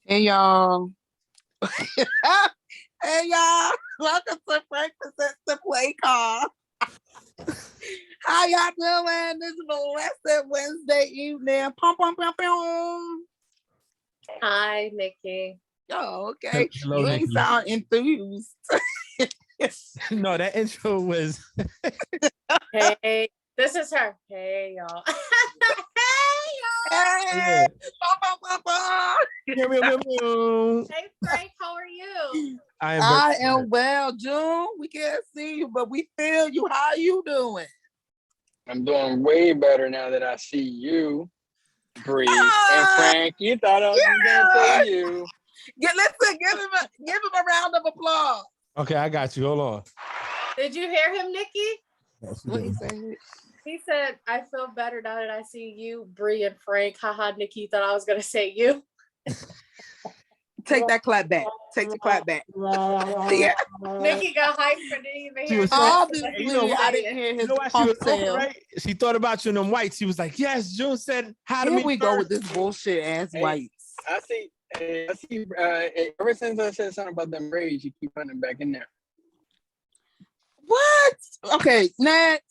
Hey y'all. Hey y'all. Welcome to Frank Presents the Play Call. How y'all doing? This is Blessed Wednesday evening. Pum pum pum pum. Hi, Nikki. Oh, okay. Hello, You ain't Nikki. sound enthused. No, that intro was. Hey, this is her. Hey, y'all. Hey, pum pum pum pum. Meow, meow, meow, meow. Hey, Frank, how are you? I am well, June. We can't see you, but we feel you. How you doing? I'm doing way better now that I see you, Bree, and Frank. You thought I was gonna say you. Listen, give him a round of applause. Okay, I got you. Hold on. Did you hear him, Nikki? What he say? He said, I feel better now that I see you, Bree, and Frank. Haha, Nikki, you thought I was going to say you. Take that clap back. Take the clap back. Yeah. Nikki got hyped for didn't even She hear was him. Obviously, You know what? I didn't hear You his know why she pump was over, tail. right? She thought about you in them whites. She was like, yes, June said hi to Here me we go with first. this bullshit ass Hey. whites. I see. Ever since I said something about them braids, you keep putting them back in there. What? Okay, next.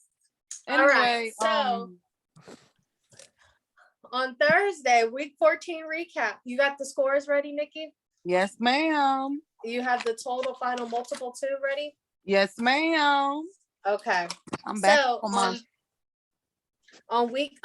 Anyway, All right, so on Thursday, week 14 recap. You got the scores ready, Nikki? yes, ma'am. You have the total final multiple too ready? Yes, ma'am. Okay. I'm back So on my week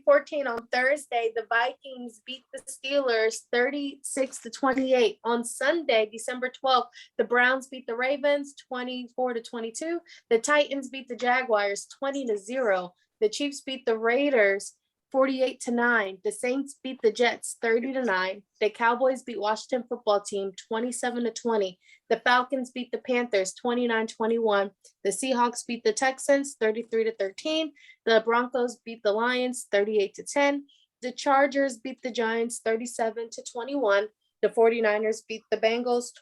14 on Thursday, the Vikings beat the Steelers 36-28. On Sunday, December 12th, the Browns beat the Ravens 24-22. The Titans beat the Jaguars 20-0. The Chiefs beat the Raiders 48-9. The Saints beat the Jets 30-9. The Cowboys beat Washington football team 27-20. The Falcons beat the Panthers 29-21. The Seahawks beat the Texans 33-13. The Broncos beat the Lions 38-10. The Chargers beat the Giants 37-21. The 49ers beat the Bengals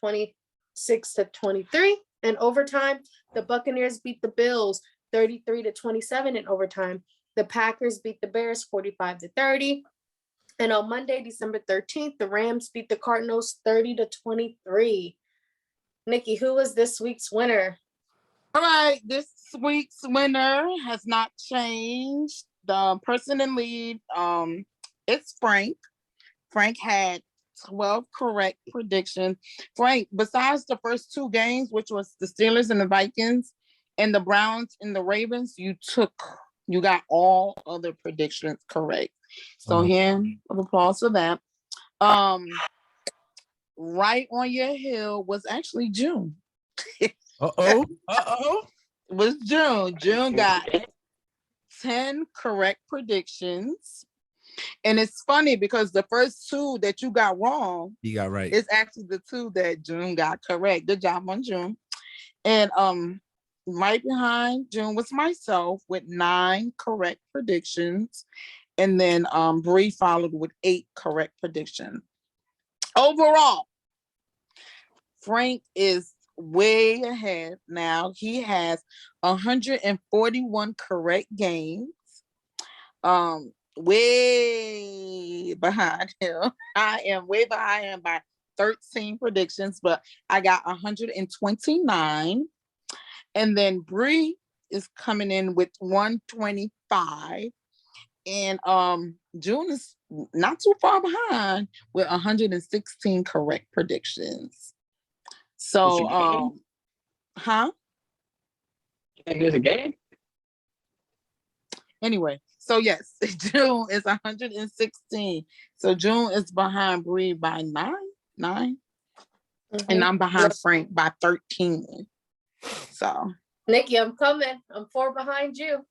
26-23. In overtime, the Buccaneers beat the Bills 33-27 in overtime. The Packers beat the Bears 45-30. And on Monday, December 13th, the Rams beat the Cardinals 30-23. Nikki, who was this week's winner? All right, this week's winner has not changed. The person in lead, it's Frank. Frank had 12 correct predictions. Frank, besides the first two games, which was the Steelers and the Vikings, and the Browns and the Ravens, you got all other predictions correct. So hand of applause for that. Right on your hill was actually June. Uh-oh. It was June. June got 10 correct predictions. And it's funny because the first two that you got wrong, You got right. is actually the two that June got correct. Good job on June. And right behind June was myself with 9 correct predictions. And then Bree followed with 8 correct predictions. Overall, Frank is way ahead now. He has 141 correct games. Way behind him. I am way behind him by 13 predictions, but I got 129. And then Bree is coming in with 125. And June is not too far behind with 116 correct predictions. So huh? You think there's a game? Anyway, so yes, June is 116. So June is behind Bree by 9. And I'm behind Frank by 13. So Nikki, I'm coming. I'm 4 behind you.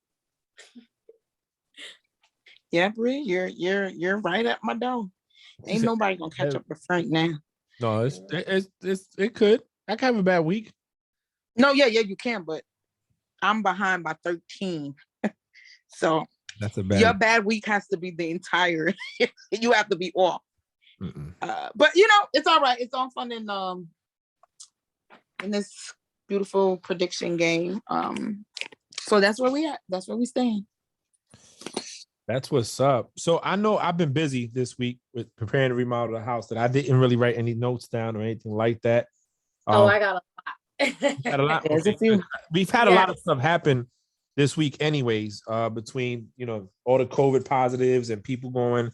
yeah, Bree, you're right at my door. Ain't nobody gonna catch up to Frank now. No, it could. I can have a bad week. No, yeah, you can, but I'm behind by 13. So That's a bad. Your bad week has to be the entire. You have to be off. But it's all right. It's all fun in this beautiful prediction game. So that's where we at. That's where we stand. That's what's up. So I know I've been busy this week with preparing to remodel the house that I didn't really write any notes down or anything like that. Oh, I got a lot. Had a lot. There's Okay, a few. good. We've had a Yeah. lot of stuff happen this week, anyways. Between all the COVID positives and people going,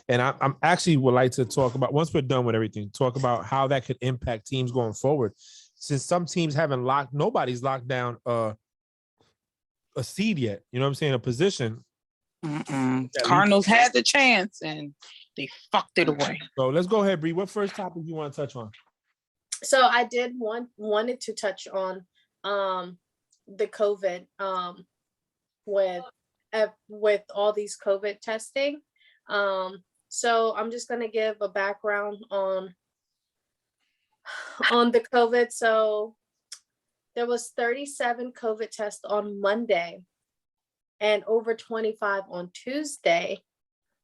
and I'm actually would like to talk about once we're done with everything, talk about how that could impact teams going forward. Since some teams haven't nobody's locked down a seed yet. You know what I'm saying? A position. Cardinals had the chance and they fucked it away. So let's go ahead, Bree. What first topic you want to touch on? So I did wanted to touch on the COVID with all these COVID testing. So I'm just gonna give a background on the COVID. So there was 37 COVID tests on Monday and over 25 on Tuesday,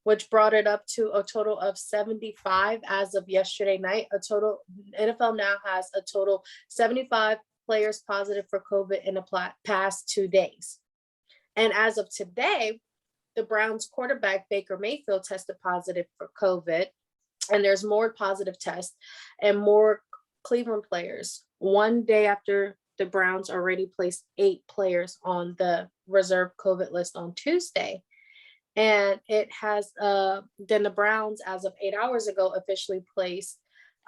which brought it up to a total of 75 as of yesterday night. NFL now has a total 75 players positive for COVID in the past 2 days. And as of today, the Browns quarterback Baker Mayfield tested positive for COVID, and there's more positive tests and more Cleveland players. One day after the Browns already placed 8 players on the reserve COVID list on Tuesday. And it has then the Browns, as of 8 hours ago, officially placed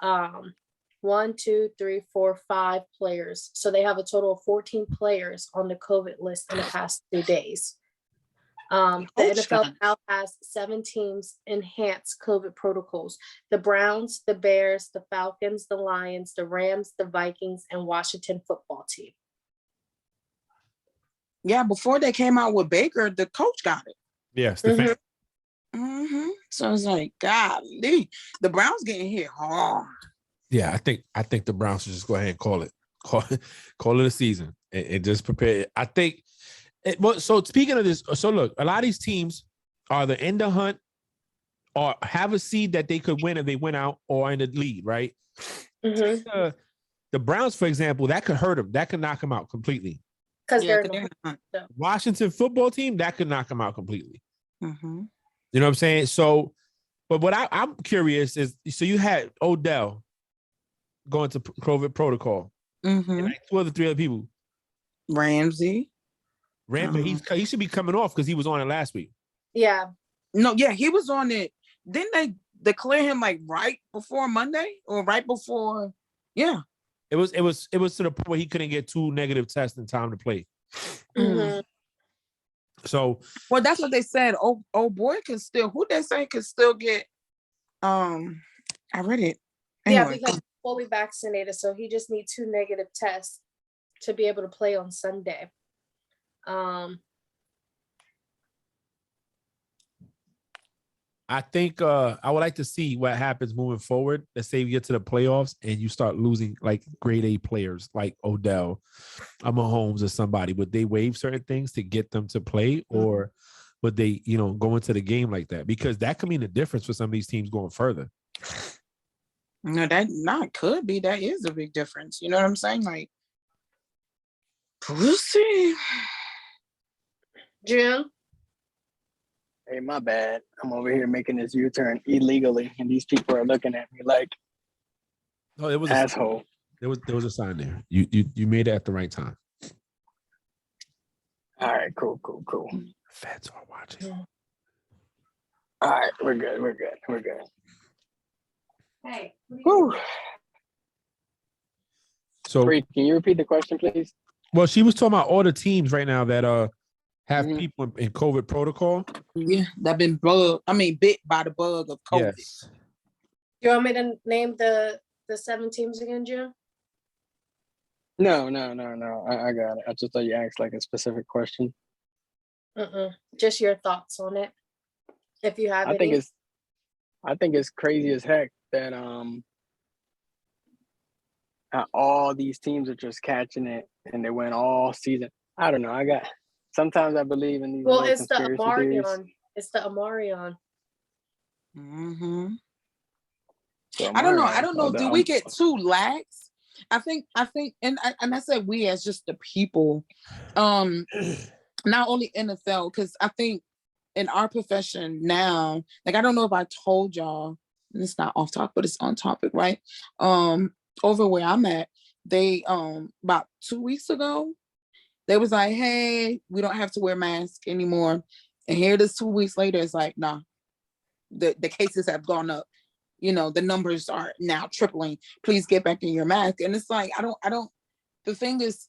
5 players. So they have a total of 14 players on the COVID list in the past 2 days. The NFL now has 7 teams enhanced COVID protocols: the Browns, the Bears, the Falcons, the Lions, the Rams, the Vikings, and Washington football team. Yeah, before they came out with Baker, the coach got it. Yes. So it's like, golly, the Browns getting hit hard. Yeah, I think the Browns should just go ahead and call it a season and just prepare. I think. So speaking of this, so look, a lot of these teams are either in the hunt or have a seed that they could win if they went out, or in the lead, right? The Browns, for example, that could hurt them. That could knock them out completely. Because Yeah, they're Washington football team, that could knock them out completely. Mm-hmm. You know what I'm saying? So, but what I'm curious is, so you had Odell going to COVID protocol, and like 2 or 3 other people. Ramsey. He should be coming off because he was on it last week. Yeah. No, yeah, he was on it. Didn't they declare him like right before Monday or right before? Yeah. It was to the point where he couldn't get 2 negative tests in time to play. Mm-hmm. So, well, that's what they said. Oh boy, can still, who they say could still get. I read it. Anyway. Yeah, because he's fully vaccinated, so he just needs 2 negative tests to be able to play on Sunday. I think I would like to see what happens moving forward. Let's say you get to the playoffs and you start losing like grade A players like Odell, Mahomes, or somebody. Would they waive certain things to get them to play, or would they, go into the game like that? Because that could mean a difference for some of these teams going further. No, that not could be. That is a big difference. You know what I'm saying? Like, we'll see. June? Hey, my bad. I'm over here making this U-turn illegally, and these people are looking at me like, "Oh, it was asshole." There was a sign there. You made it at the right time. All right, cool. Feds are watching. All right, we're good. Hey. Whew. So, Bree, can you repeat the question, please? well, she was talking about all the teams right now that have people in COVID protocol. Yeah, that been bit by the bug of COVID. Yes. You want me to name the 7 teams again, June? No. I got it. I just thought you asked like a specific question. Just your thoughts on it, if you have I any. think it's crazy as heck that all these teams are just catching it and they went all season. I don't know. Sometimes I believe in these. Well, it's the conspiracy theories. Amarion. It's the Amarion. So I don't know. Do we get too lax? I think, and I said we as just the people, not only NFL, because I think in our profession now, like I don't know if I told y'all, and it's not off topic, but it's on topic, right? Over where I'm at, they about 2 weeks ago, they was like, hey, we don't have to wear masks anymore. And here it is 2 weeks later, it's like, nah, the cases have gone up. You know, the numbers are now tripling. Please get back in your mask. And it's like, I don't, the thing is,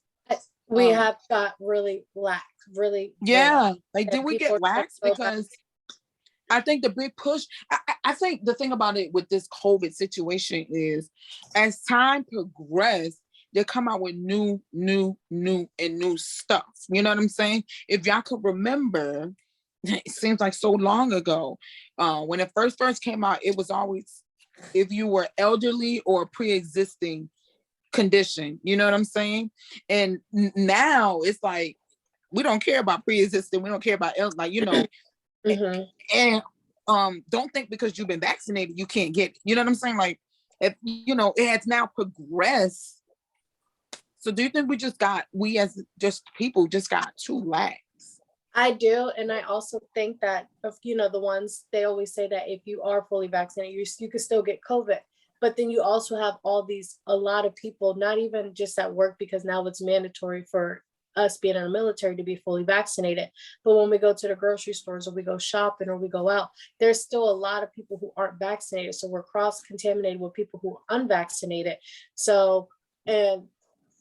We have got really lax, really. yeah, like, and did we people get are waxed? so Because I think the big push, I think the thing about it with this COVID situation is as time progressed, they come out with new stuff. You know what I'm saying? If y'all could remember, it seems like so long ago, when it first came out, it was always if you were elderly or pre-existing condition, you know what I'm saying? And now it's like, we don't care about pre-existing, we don't care about like, you know, Mhm. and don't think because you've been vaccinated you can't get it. You know what I'm saying? Like, if you know, it has now progressed. So do you think we as just people just got too lax? I do, and I also think that the ones they always say that if you are fully vaccinated, you can still get COVID. But then you also have a lot of people, not even just at work, because now it's mandatory for us being in the military to be fully vaccinated. But when we go to the grocery stores or we go shopping or we go out, there's still a lot of people who aren't vaccinated. So we're cross-contaminated with people who are unvaccinated. So, and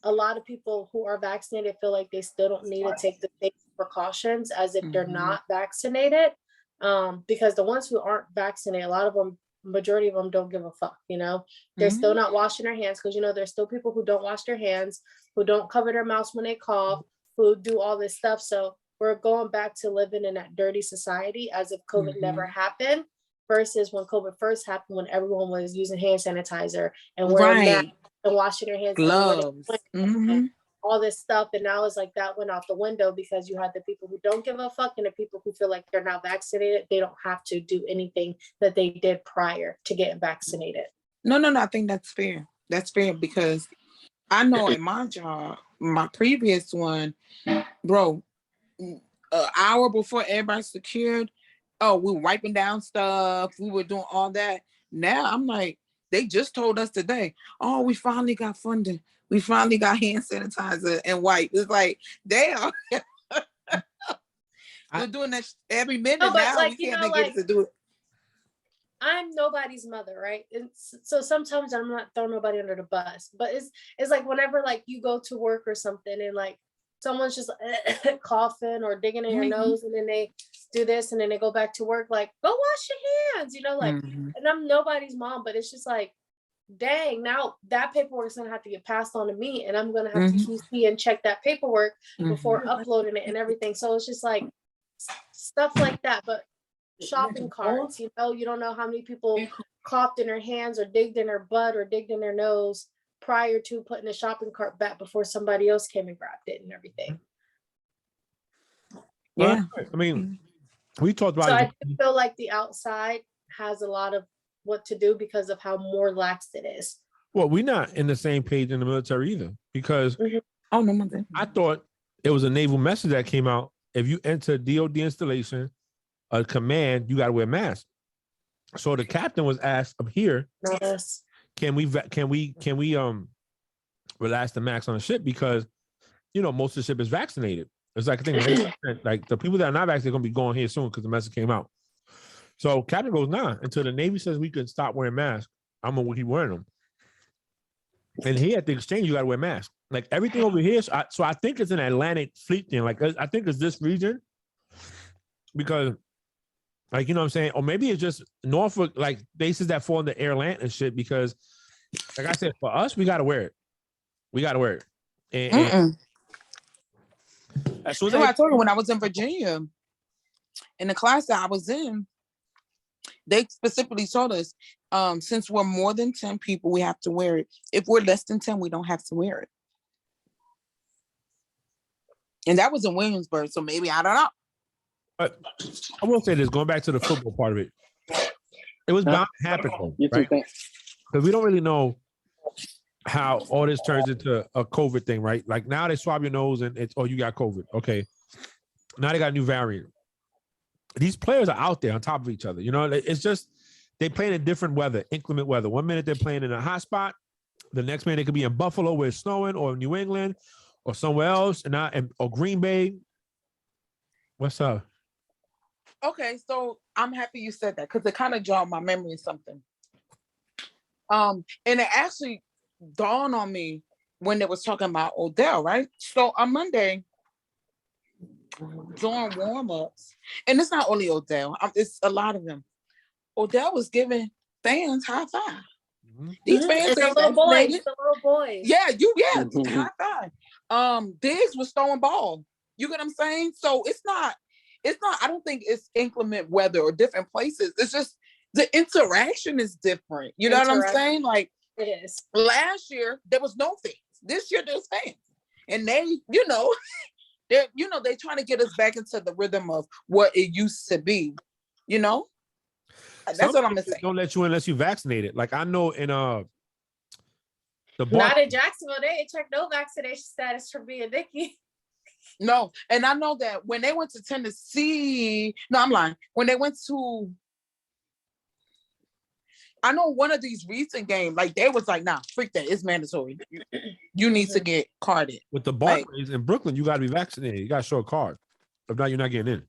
a lot of people who are vaccinated feel like they still don't need to take the same precautions as if they're not vaccinated. Because the ones who aren't vaccinated, a lot of them, majority of them don't give a fuck, they're still not washing their hands, because there's still people who don't wash their hands, who don't cover their mouths when they cough, who do all this stuff. So we're going back to living in that dirty society as if COVID never happened, versus when COVID first happened, when everyone was using hand sanitizer and wearing masks and washing their hands, gloves, and all this stuff. And now it's like that went out the window, because you had the people who don't give a fuck and the people who feel like they're not vaccinated. They don't have to do anything that they did prior to getting vaccinated. No, I think that's fair. That's fair, because I know in my job, my previous one, bro, an hour before everybody secured, we were wiping down stuff, we were doing all that. Now I'm like, they just told us today, oh, we finally got funding. We finally got hand sanitizer and wipe. It's like, damn. We're doing that every minute now. Like, we can't get to do it. I'm nobody's mother, right? And so sometimes I'm not throwing nobody under the bus, but it's like whenever like you go to work or something and like someone's just coughing or digging in your nose, and then they do this and then they go back to work, like, go wash your hands, and I'm nobody's mom, but it's just like, dang, now that paperwork is gonna have to get passed on to me, and I'm gonna have to QC and check that paperwork before uploading it and everything. So it's just like stuff like that. But shopping carts, you don't know how many people coughed in their hands or digged in their butt or digged in their nose prior to putting the shopping cart back before somebody else came and grabbed it and everything. Yeah. I mean, we talked about so it. I feel like the outside has a lot of what to do because of how more lax it is. Well, we're not in the same page in the military either, because oh no, I thought it was a naval message that came out. If you enter DOD installation, a command, you got to wear a mask. So the captain was asked up here, Yes. can we relax the mask on the ship, because most of the ship is vaccinated. It's like, I think like the people that are not vaccinated are gonna be going here soon because the message came out. So captain goes, nah, until the Navy says we can stop wearing masks, I'm gonna keep wearing them. And here at the exchange, you got to wear masks. Like everything over here. So I think it's an Atlantic fleet thing. Like I think it's this region, because like, what I'm saying? Or maybe it's just Norfolk, like bases that fall in the air land and shit, because like I said, for us, we got to wear it. We got to wear it. And so I told you when I was in Virginia, in the class that I was in, they specifically told us, since we're more than 10 people, we have to wear it. If we're less than 10, we don't have to wear it. And that was in Williamsburg, so maybe, I don't know. But I will say this, going back to the football part of it, it was bound to happen, right? Because we don't really know how all this turns into a COVID thing, right? Like now they swab your nose and it's, you got COVID. Okay. Now they got a new variant. these players are out there on top of each other. You know, it's just they playing in different weather, inclement weather. One minute they're playing in a hot spot, the next minute they could be in Buffalo where it's snowing, or New England, or somewhere else, or Green Bay. What's up? Okay, so I'm happy you said that because it kind of jogged my memory of something. And it actually dawned on me when they was talking about Odell, right? So on Monday, during warm-ups, and it's not only Odell, it's a lot of them. Odell was giving fans high five. These fans It's the ain't little boys. vaccinated. The little boys. Yeah, Mhm. high five. Diggs was throwing ball. You get what I'm saying? So it's not, I don't think it's inclement weather or different places. It's just the interaction is different. You know what I'm saying? Like It is. last year, there was no fans. This year there's fans. And they, they trying to get us back into the rhythm of what it used to be, you know? That's Some what I'm gonna places say. don't let you in unless you vaccinated. Like I know in the Not in Jacksonville. They ain't checked no vaccination status for being Nikki. No, and I know that when they went to Tennessee, no, I'm lying. When they went to, I know one of these recent games, like they was like, nah, freak that, it's mandatory. You need to get carded. with the Barclays in Brooklyn, you got to be vaccinated. You got to show a card. If not, you're not getting in.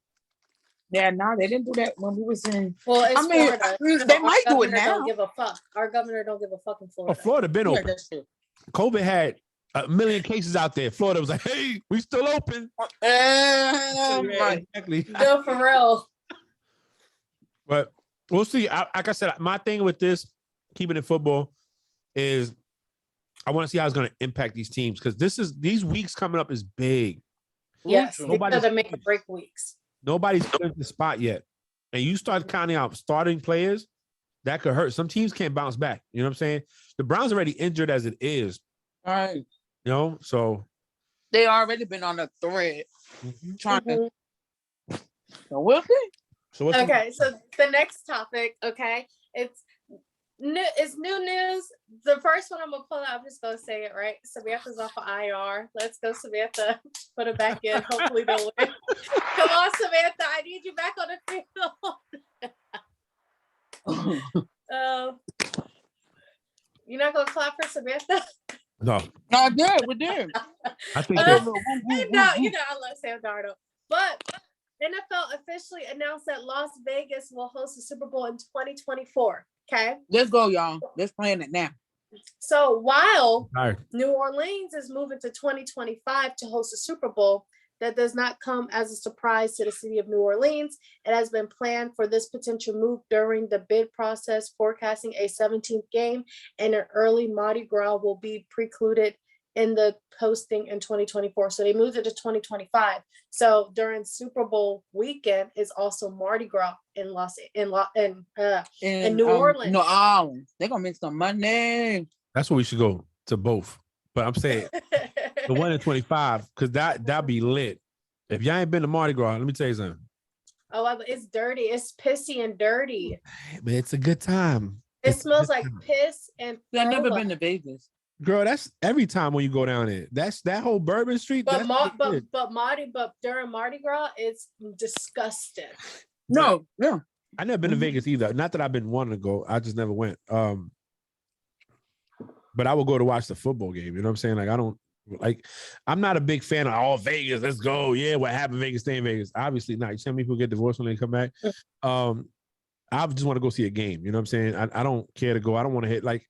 Yeah, no, they didn't do that when we was in. Well, it's I mean, Florida. they Our might do it governor now. Don't give a fuck. Our governor don't give a fuck in Oh, Florida. Florida been Yeah, open. that's true. COVID had 1 million cases out there. Florida was like, hey, we still open. Yeah, right. Exactly. No, for real. But we'll see. Like I said, my thing with this, keeping it football, is I want to see how it's going to impact these teams because these weeks coming up is big. Yes, Nobody's- because of make or break weeks. Nobody's in the spot yet. And you start counting out starting players, that could hurt. Some teams can't bounce back. You know what I'm saying? The Browns already injured as it is, All right. you know? So They already been on a thread trying to. Mhm. So we'll see. so what's Okay, so the next topic, okay, it's new news. The first one I'm gonna pull out, I'm just gonna say it right. Samantha's off of IR. Let's go, Samantha. Put it back in. Hopefully they'll win. Come on, Samantha. I need you back on the field. You're not gonna clap for Samantha? No, No, I did. We did. I think Uh, that, I love Sam Darnold. But NFL officially announced that Las Vegas will host the Super Bowl in 2024. Okay. Let's go, y'all. Let's plan it now. So while all right. New Orleans is moving to 2025 to host the Super Bowl, that does not come as a surprise to the city of New Orleans. It has been planned for this potential move during the bid process, forecasting a 17th game and an early Mardi Gras will be precluded in the posting in 2024. So they moved it to 2025. So during Super Bowl weekend is also Mardi Gras in New Orleans. New Orleans. They're gonna make some money. That's what we should go to both. But I'm saying the one in 25, because that'd be lit. If y'all ain't been to Mardi Gras, let me tell you something. Oh, it's dirty. It's pissy and dirty. But it's a good time. It It's a smells good like time. piss and I've never throw been to up. Vegas. Girl, that's every time when you go down there. That's that whole Bourbon Street. But that's but during Mardi Gras, it's disgusting. No, yeah. I never been to Mhm. Vegas either. Not that I've been wanting to go. I just never went. But I will go to watch the football game. You know what I'm saying? Like I'm not a big fan of all Vegas. Let's go. Yeah, what happened in Vegas, stay in Vegas. Obviously not. You see how many people get divorced when they come back? I just want to go see a game. You know what I'm saying? I don't care to go. I don't want to hit like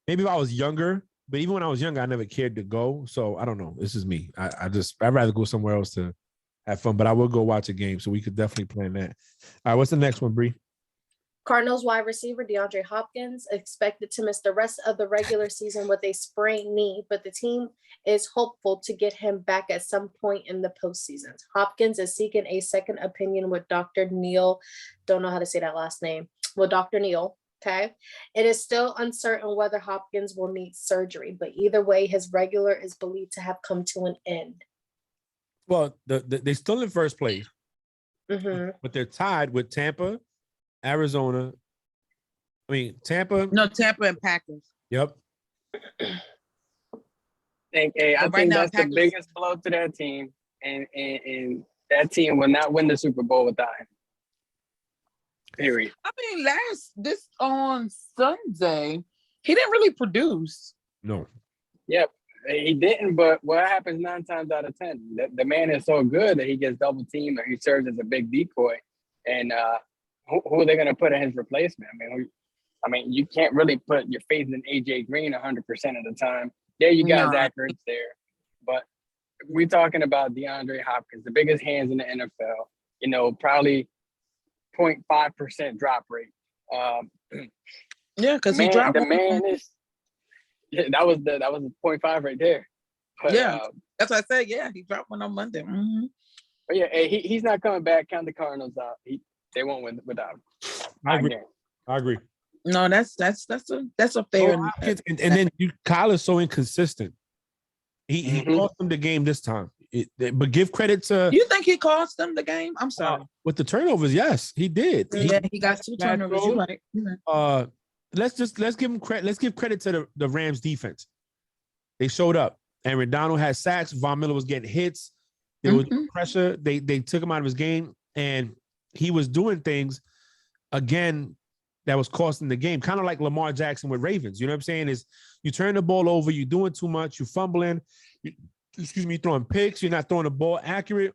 maybe if I was younger, but even when I was younger, I never cared to go. So I don't know. This is me. I'd rather go somewhere else to have fun, but I will go watch a game. So we could definitely plan that. All right, what's the next one, Bree? Cardinals wide receiver DeAndre Hopkins expected to miss the rest of the regular season with a sprained knee, but the team is hopeful to get him back at some point in the postseason. Hopkins is seeking a second opinion with Dr. Neil. Don't know how to say that last name. Well, Dr. Neil. Okay. It is still uncertain whether Hopkins will need surgery, but either way, his regular is believed to have come to an end. Well, they still in first place, Mhm. but they're tied with Tampa, Arizona. Tampa. No, Tampa and Packers. Yep. I But think right now, that's the Packers- biggest blow to that team, and that team will not win the Super Bowl without him. Period. I mean, this on Sunday, he didn't really produce. No. Yep, he didn't. But what happens 9 times out of 10? The man is so good that he gets double teamed or he serves as a big decoy. And who are they going to put in his replacement? I mean, you can't really put your faith in AJ Green 100% of the time. Yeah, you got No. Zach Ertz there, but we're talking about DeAndre Hopkins, the biggest hands in the NFL. Probably 0.5% drop rate. Yeah, because he Man, dropped the one. man is. Yeah, that was the 0.5 right there. But, Yeah. That's what I said. Yeah, he dropped one on Monday. Mhm. but yeah, hey, he's not coming back. Count the Cardinals out. They won't win without him. I agree. No, that's a fair. And then Kyle is so inconsistent. He lost them the game this time. But give credit to You think he cost them the game? I'm sorry. with the turnovers. Yes, he did. Yeah, he got 2 turnovers. You're right. You're right. Let's give him credit. Let's give credit to the Rams defense. They showed up. Aaron Donald had sacks. Von Miller was getting hits. There was pressure. They took him out of his game, and he was doing things again that was costing the game. Kind of like Lamar Jackson with Ravens. You know what I'm saying? Is you turn the ball over, you're doing too much, you're fumbling. You're throwing picks. You're not throwing the ball accurate.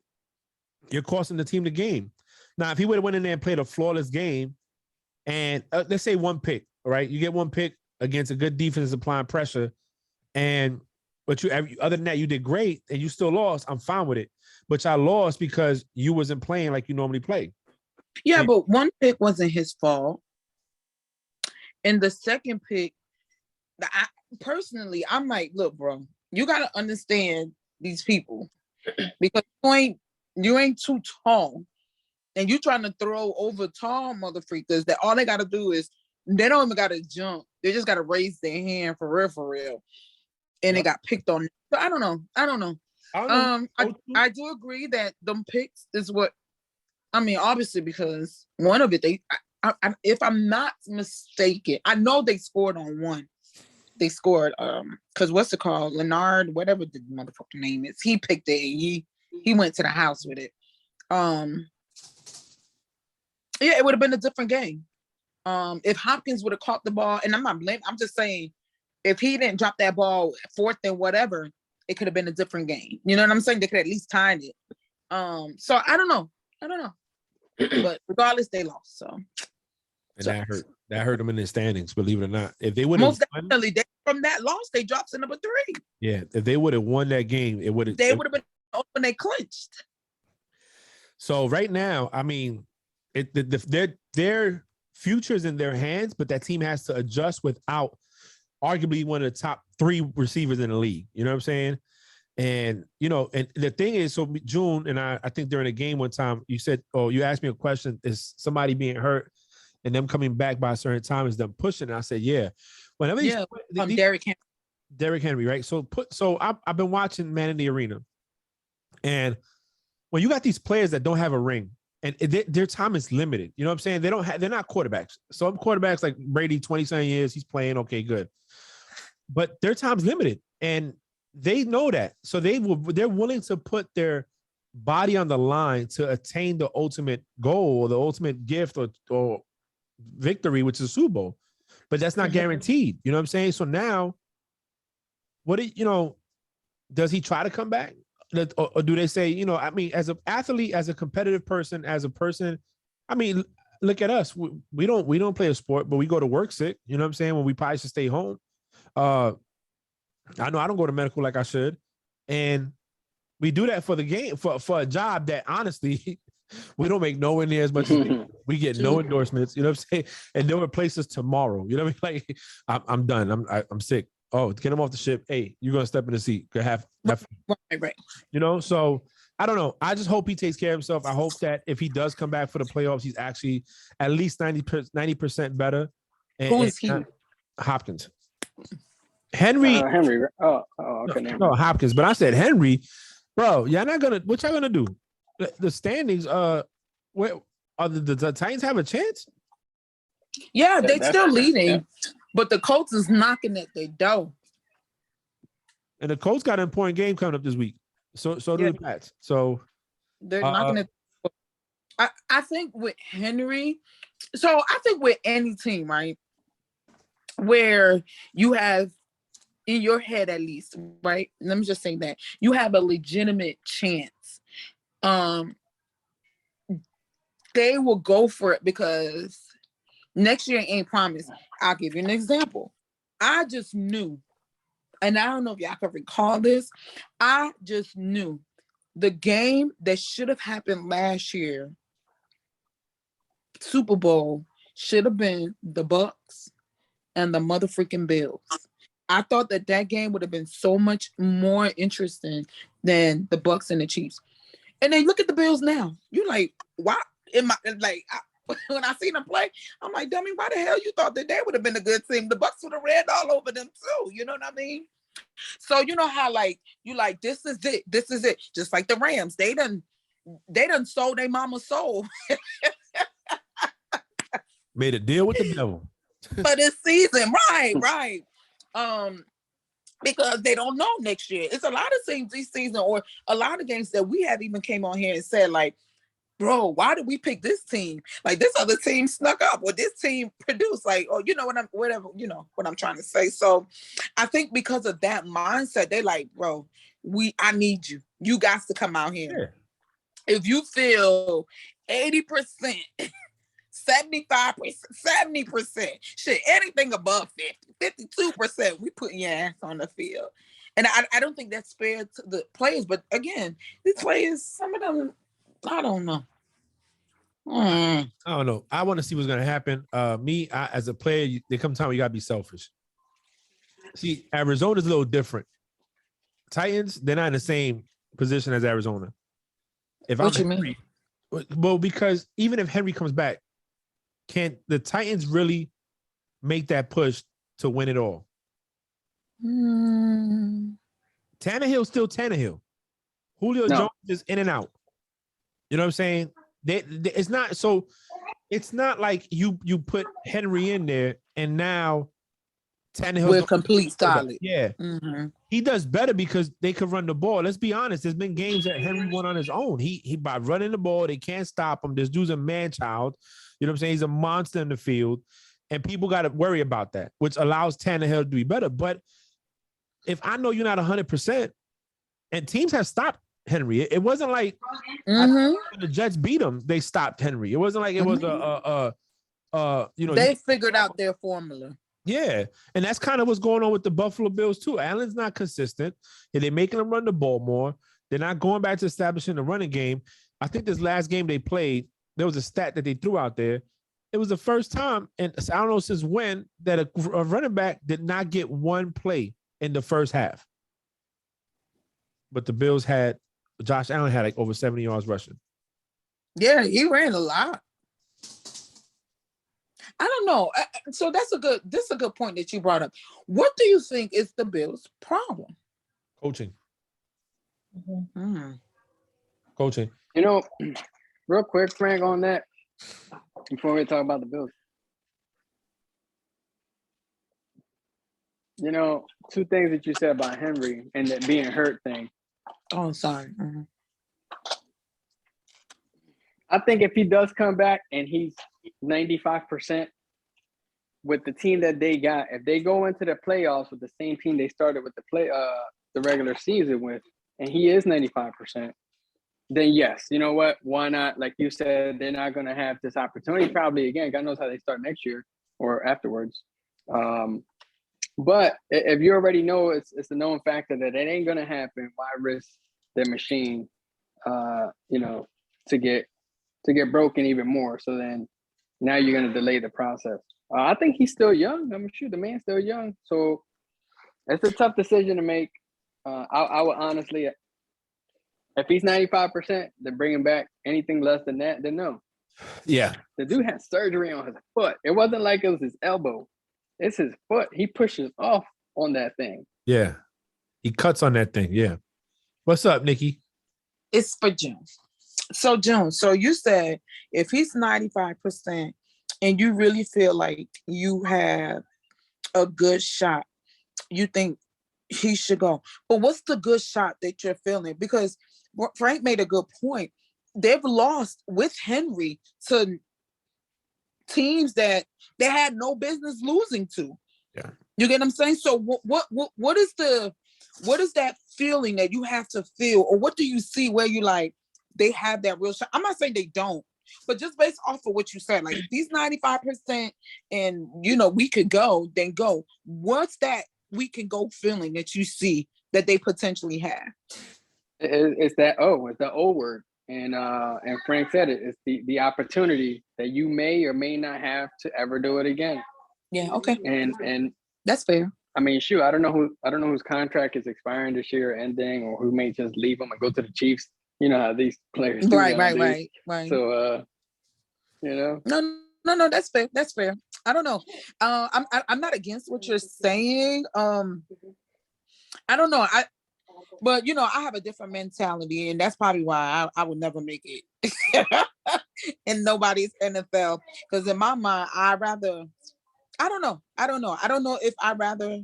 You're costing the team the game. Now, if he would have went in there and played a flawless game, and let's say one pick, all right, you get one pick against a good defense applying pressure, but other than that, you did great and you still lost. I'm fine with it, but y'all lost because you wasn't playing like you normally play. Yeah, but one pick wasn't his fault, and the second pick, personally, I'm like, look, bro, you got to understand these people because you ain't too tall and you trying to throw over tall motherfuckers that all they got to do is they don't even got to jump. They just got to raise their hand for real. And they got picked on. So I don't know. I do agree that them picks is what, obviously because one of it, if I'm not mistaken, I know they scored on one. They scored because what's it called? Leonard, whatever the motherfucking name is, he picked it and he went to the house with it. Yeah, it would have been a different game. If Hopkins would have caught the ball, and I'm not blaming, I'm just saying if he didn't drop that ball 4th and whatever, it could have been a different game. You know what I'm saying? They could at least tied it. So I don't know. But regardless, they lost. So and that hurt them in the standings, believe it or not. If they would have definitely from that loss, they dropped to number 3. Yeah, if they would have won that game, they would have been open. They clinched. So right now, their future's in their hands, but that team has to adjust without arguably one of the top 3 receivers in the league. You know what I'm saying? And and the thing is, so June and I think during a game one time, you said, you asked me a question: is somebody being hurt and them coming back by a certain time is them pushing? And I said, yeah. Whenever Derrick Henry, right? So I've been watching Man in the Arena, and when you got these players that don't have a ring, and their time is limited, you know what I'm saying? They're not quarterbacks. Some quarterbacks like Brady, 27 years, he's playing okay, good, but their time's limited, and they know that, so they're willing to put their body on the line to attain the ultimate goal or the ultimate gift or victory, which is Super Bowl. But that's not guaranteed. You know what I'm saying? So now, does he try to come back? Or do they say, as an athlete, as a competitive person, look at us. We don't play a sport, but we go to work sick. You know what I'm saying? When we probably should stay home. I know I don't go to medical like I should. And we do that for the game, for a job that honestly, we don't make nowhere near as much as we get no endorsements, you know what I'm saying? And they'll replace us tomorrow. You know what I mean? Like, I'm done. I'm sick. Oh, get him off the ship. Hey, you're going to step in the seat. Have right. So I don't know. I just hope he takes care of himself. I hope that if he does come back for the playoffs, he's actually at least 90% better. Who is he? Hopkins. Henry. Okay. No, Hopkins. But I said Henry, bro. Y'all not gonna. What y'all gonna do? The standings. Where are the Titans have a chance? Yeah, they're still leading, but the Colts is knocking at their door. And the Colts got an important game coming up this week. So do the Pats. So they're knocking it. I think with Henry, so I think with any team, right, where you have in your head at least, right? Let me just say that you have a legitimate chance. Um, they will go for it because next year ain't promised. I'll give you an example. I just knew, and I don't know if y'all can recall this. I just knew the game that should have happened last year, Super Bowl, should have been the Bucks and the motherfucking Bills. I thought that that game would have been so much more interesting than the Bucks and the Chiefs. And then look at the Bills now. You like, why? When I seen them play, I'm like, dummy, why the hell you thought that they would have been a good team? The Bucks would have ran all over them too. You know what I mean? So you know how like you like this is it, this is it. Just like the Rams, they done sold their mama's soul Made a deal with the devil. for this season, right. Because they don't know next year. It's a lot of teams this season, or a lot of games that we have even came on here and said like, bro, why did we pick this team? Like this other team snuck up, or this team produced. Like, oh, you know what I'm trying to say. So, I think because of that mindset, they're like, bro, I need you. You guys to come out here. Yeah. If you feel 80%, 75%, 70%, shit, anything above 50, 52%, we put your ass on the field. And I don't think that's fair to the players. But again, these players, some of them, I don't know. I don't know. I want to see what's going to happen. As a player, there comes time where you got to be selfish. See, Arizona's a little different. Titans, they're not in the same position as Arizona. What you mean? Well, because even if Henry comes back, can the Titans really make that push to win it all? Tannehill's still Tannehill. Julio Jones is in and out. You know what I'm saying? It's not so. It's not like you put Henry in there and now Tannehill with complete solid. Yeah, he does better because they could run the ball. Let's be honest. There's been games that Henry won on his own. He by running the ball, they can't stop him. This dude's a man-child. You know what I'm saying? He's a monster in the field, and people got to worry about that, which allows Tannehill to be better. But if I know you're not 100%, and teams have stopped Henry, it wasn't like when the Jets beat him, they stopped Henry. It wasn't like it was they figured out their formula. Yeah, and that's kind of what's going on with the Buffalo Bills too. Allen's not consistent, and they're making them run the ball more. They're not going back to establishing the running game. I think this last game they played, there was a stat that they threw out there. It was the first time, and I don't know since when, that a running back did not get one play in the first half. But the Bills Josh Allen had like over 70 yards rushing. Yeah, he ran a lot. I don't know. So this is a good point that you brought up. What do you think is the Bills' problem? Coaching. Coaching. You know, real quick, Frank, on that, before we talk about the Bills. You know, two things that you said about Henry and that being hurt thing. Oh, sorry. I think if he does come back and he's 95% with the team that they got, if they go into the playoffs with the same team they started with the regular season with, and he is 95%, then yes, you know what? Why not? Like you said, they're not going to have this opportunity probably again. God knows how they start next year or afterwards. But if you already know it's a known factor that it ain't going to happen, why risk the machine, to get broken even more? So then now you're going to delay the process. I think he's still young. I'm sure the man's still young. So it's a tough decision to make. I would honestly, if he's 95%, then bring him back. Anything less than that, then no. Yeah. The dude had surgery on his foot. It wasn't like it was his elbow. It's his foot. He pushes off on that thing. Yeah. He cuts on that thing. Yeah. What's up, Nikki? It's for June. So June, so you said if he's 95% and you really feel like you have a good shot, you think he should go. But what's the good shot that you're feeling? Because Frank made a good point. they've lost with Henry to teams that they had no business losing to. Yeah. You get what I'm saying? So what is that feeling that you have to feel, or what do you see where you like they have that real shot? I'm not saying they don't, but just based off of what you said, like these 95% and we could go, then go. What's that we can go feeling that you see that they potentially have? It's that it's the O word. And Frank said it. It's the opportunity that you may or may not have to ever do it again. Yeah, okay. And that's fair. I mean, shoot, I don't know whose contract is expiring this year or ending, or who may just leave them and go to the Chiefs. You know how these players do right. So No, that's fair. That's fair. I don't know. I'm not against what you're saying. I don't know. But I have a different mentality, and that's probably why I would never make it in nobody's NFL. Because in my mind, I don't know if I'd rather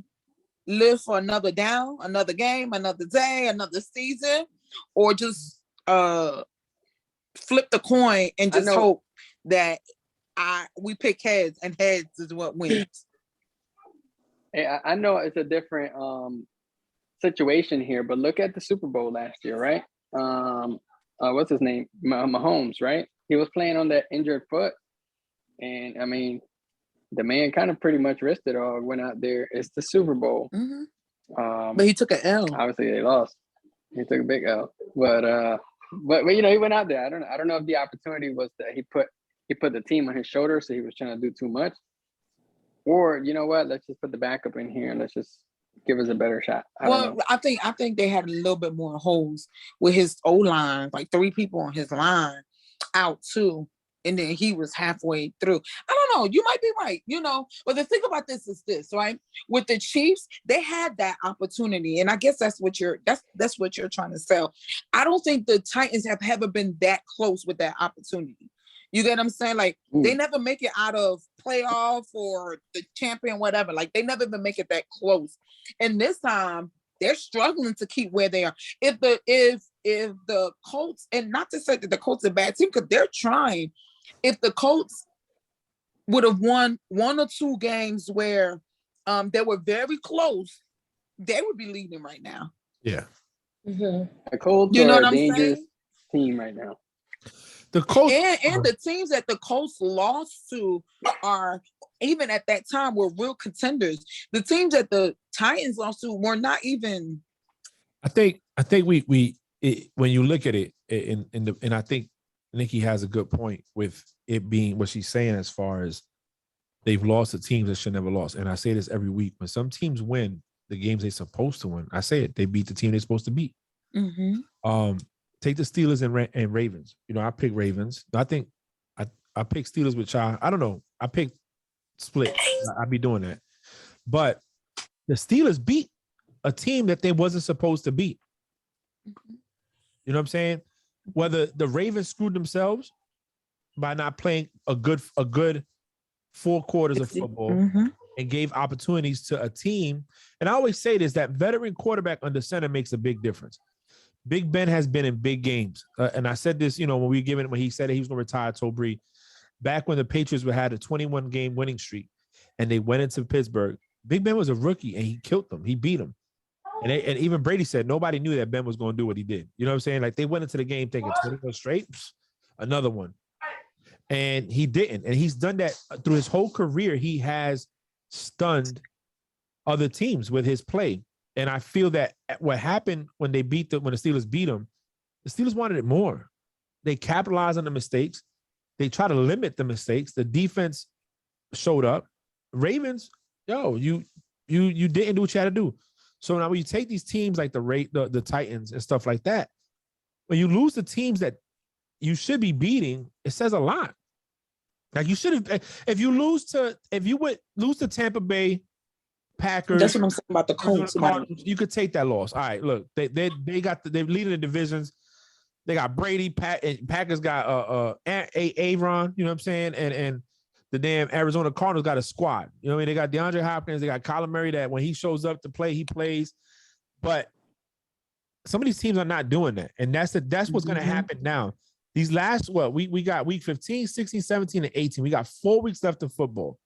live for another down, another game, another day, another season, or just flip the coin and just hope that we pick heads, and heads is what wins. Hey, I know it's a different situation here, but look at the Super Bowl last year, right? What's his name? Mahomes, right? He was playing on that injured foot, and I mean, the man kind of pretty much risked it all. Went out there. It's the Super Bowl, but he took an L. Obviously, they lost. He took a big L, but he went out there. I don't know if the opportunity was that he put the team on his shoulder, so he was trying to do too much, or you know what? Let's just put the backup in here and let's just give us a better shot. I think they had a little bit more holes with his O-line, like 3 people on his line out too. And then he was halfway through. I don't know. You might be right, But the thing about this is this, right? With the Chiefs, they had that opportunity, and I guess that's what you're trying to sell. I don't think the Titans have ever been that close with that opportunity. You get what I'm saying? Like they never make it out of playoff or the champion, whatever. Like they never even make it that close. And this time they're struggling to keep where they are. If the Colts, and not to say that the Colts are a bad team, because they're trying. If the Colts would have won 1 or 2 games where they were very close, they would be leading right now. Yeah. The Colts are a dangerous team right now. The Colts and the teams that the Colts lost to are, even at that time, were real contenders. The teams that the Titans lost to were not even. I think we when you look at it, and I think Nikki has a good point with it being what she's saying as far as they've lost to teams that should never lost. And I say this every week: when some teams win the games they're supposed to win, I say it, they beat the team they're supposed to beat. Take the Steelers and Ravens. I pick Ravens. I think I pick Steelers with Chi. I don't know. I pick split. I'd be doing that. But the Steelers beat a team that they wasn't supposed to beat. You know what I'm saying? Whether the Ravens screwed themselves by not playing a good 4 quarters of football and gave opportunities to a team. And I always say this, that veteran quarterback under center makes a big difference. Big Ben has been in big games. And I said this, when he said that he was going to retire, I told Bree, back when the Patriots had a 21-game winning streak and they went into Pittsburgh, Big Ben was a rookie and he killed them. He beat them. And even Brady said nobody knew that Ben was going to do what he did. You know what I'm saying? Like they went into the game thinking 21 straight, another one. And he didn't. And he's done that through his whole career. He has stunned other teams with his play. And I feel that what happened when the Steelers beat them, the Steelers wanted it more. They capitalized on the mistakes. They try to limit the mistakes. The defense showed up. Ravens, you didn't do what you had to do. So now when you take these teams like the Titans and stuff like that, when you lose the teams that you should be beating, it says a lot. Like you should have, if you would lose to Tampa Bay, Packers. That's what I'm saying about the Colts. You could take that loss. All right, look, they're leading the divisions. They got Brady, Packers got Aaron, you know what I'm saying? And the damn Arizona Cardinals got a squad. You know what I mean? They got DeAndre Hopkins, they got Kyler Murray that when he shows up to play, he plays. But some of these teams are not doing that. And that's what's going to happen now. These last, we got week 15, 16, 17, and 18. We got 4 weeks left of football.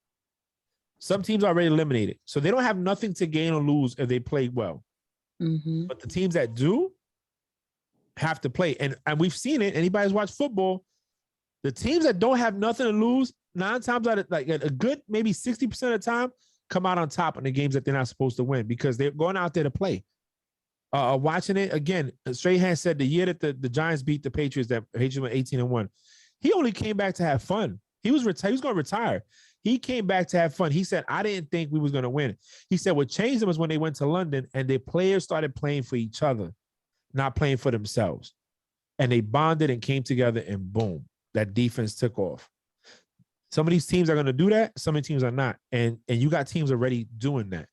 Some teams are already eliminated. So they don't have nothing to gain or lose if they play well. Mm-hmm. But the teams that do have to play. And we've seen it. Anybody's watched football, the teams that don't have nothing to lose, 9 times out of like a good maybe 60% of the time, come out on top in the games that they're not supposed to win because they're going out there to play. Watching it again, Strahan said the year that the Giants beat the Patriots, that Patriots went 18-1, he only came back to have fun. He was going to retire. He came back to have fun. He said, I didn't think we was going to win. He said what changed them was when they went to London and their players started playing for each other, not playing for themselves. And they bonded and came together and boom, that defense took off. Some of these teams are going to do that. Some of the teams are not. And you got teams already doing that.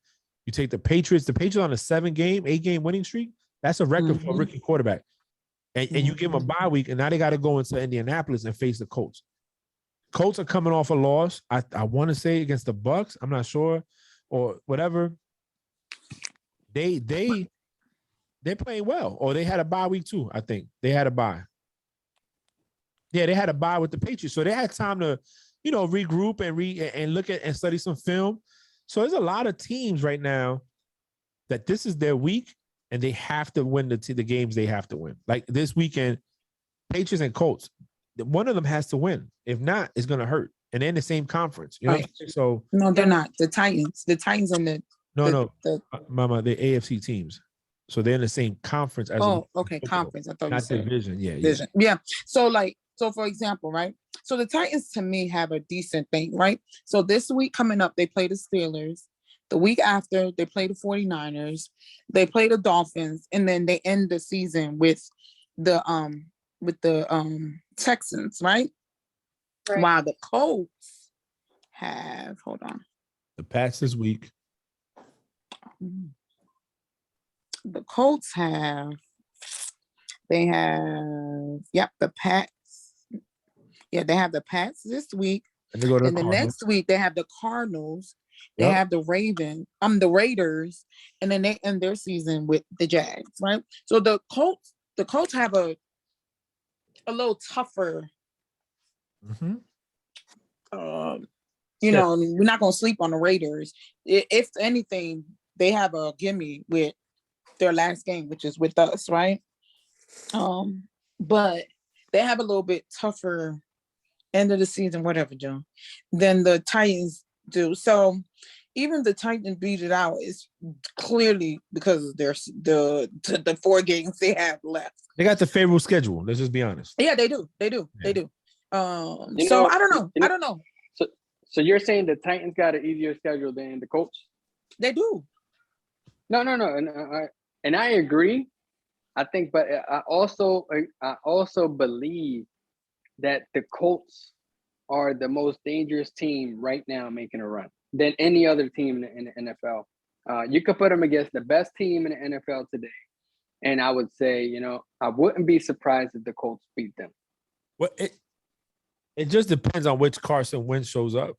You take the Patriots on a 8-game winning streak. That's a record for a rookie quarterback. And you give them a bye week, and now they got to go into Indianapolis and face the Colts. Colts are coming off a loss. I want to say against the Bucks. I'm not sure, or whatever. They're playing well. Or they had a bye week too. I think they had a bye. Yeah, they had a bye with the Patriots, so they had time to, regroup and look at and study some film. So there's a lot of teams right now that this is their week, and they have to win the games they have to win. Like this weekend, Patriots and Colts. One of them has to win. If not, it's going to hurt. And they're in the same conference. Right. So no, they're not. The Titans and the Mama, they're AFC teams. So they're in the same conference as conference. I thought not you said division. Yeah, division. Yeah. So for example, right? So the Titans to me have a decent thing, right? So this week coming up, they play the Steelers. The week after, they play the 49ers. They play the Dolphins, and then they end the season with the Texans, right? While the Colts have, hold on. The Pats this week. The Colts the Pats. Yeah, they have the Pats this week. And they go to and the next week they have the Cardinals. They have the Raiders, and then they end their season with the Jags, right? So the Colts have a little tougher. Mm-hmm. We're not gonna sleep on the Raiders. If anything, they have a gimme with their last game, which is with us, right? But they have a little bit tougher end of the season, whatever, John, than the Titans do. So even the Titans beat it out is clearly because of the 4 games they have left. They got the favorable schedule. Let's just be honest. Yeah, they do. They do. Yeah. They do. So I don't know. I don't know. So you're saying the Titans got an easier schedule than the Colts? They do. No. And I agree. I think, but I also believe that the Colts are the most dangerous team right now making a run than any other team in the NFL. You could put them against the best team in the NFL today, and I would say, I wouldn't be surprised if the Colts beat them. Well, it just depends on which Carson Wentz shows up.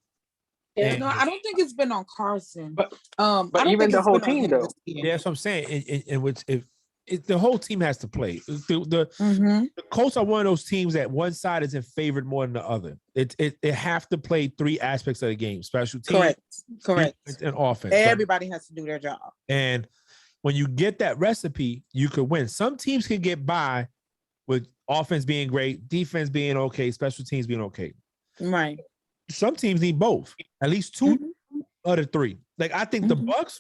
Yeah, no, I don't think it's been on Carson. But I don't even think the it's whole been on team, him though. this year. Yeah, that's what I'm saying. In which if the whole team has to play. The Colts are one of those teams that one side isn't favored more than the other. It have to play 3 aspects of the game: special teams, correct, and offense. Everybody has to do their job. And when you get that recipe, you could win. Some teams can get by with offense being great, defense being okay, special teams being okay. Right. Some teams need both. At least 2 out of 3. Like I think the Bucks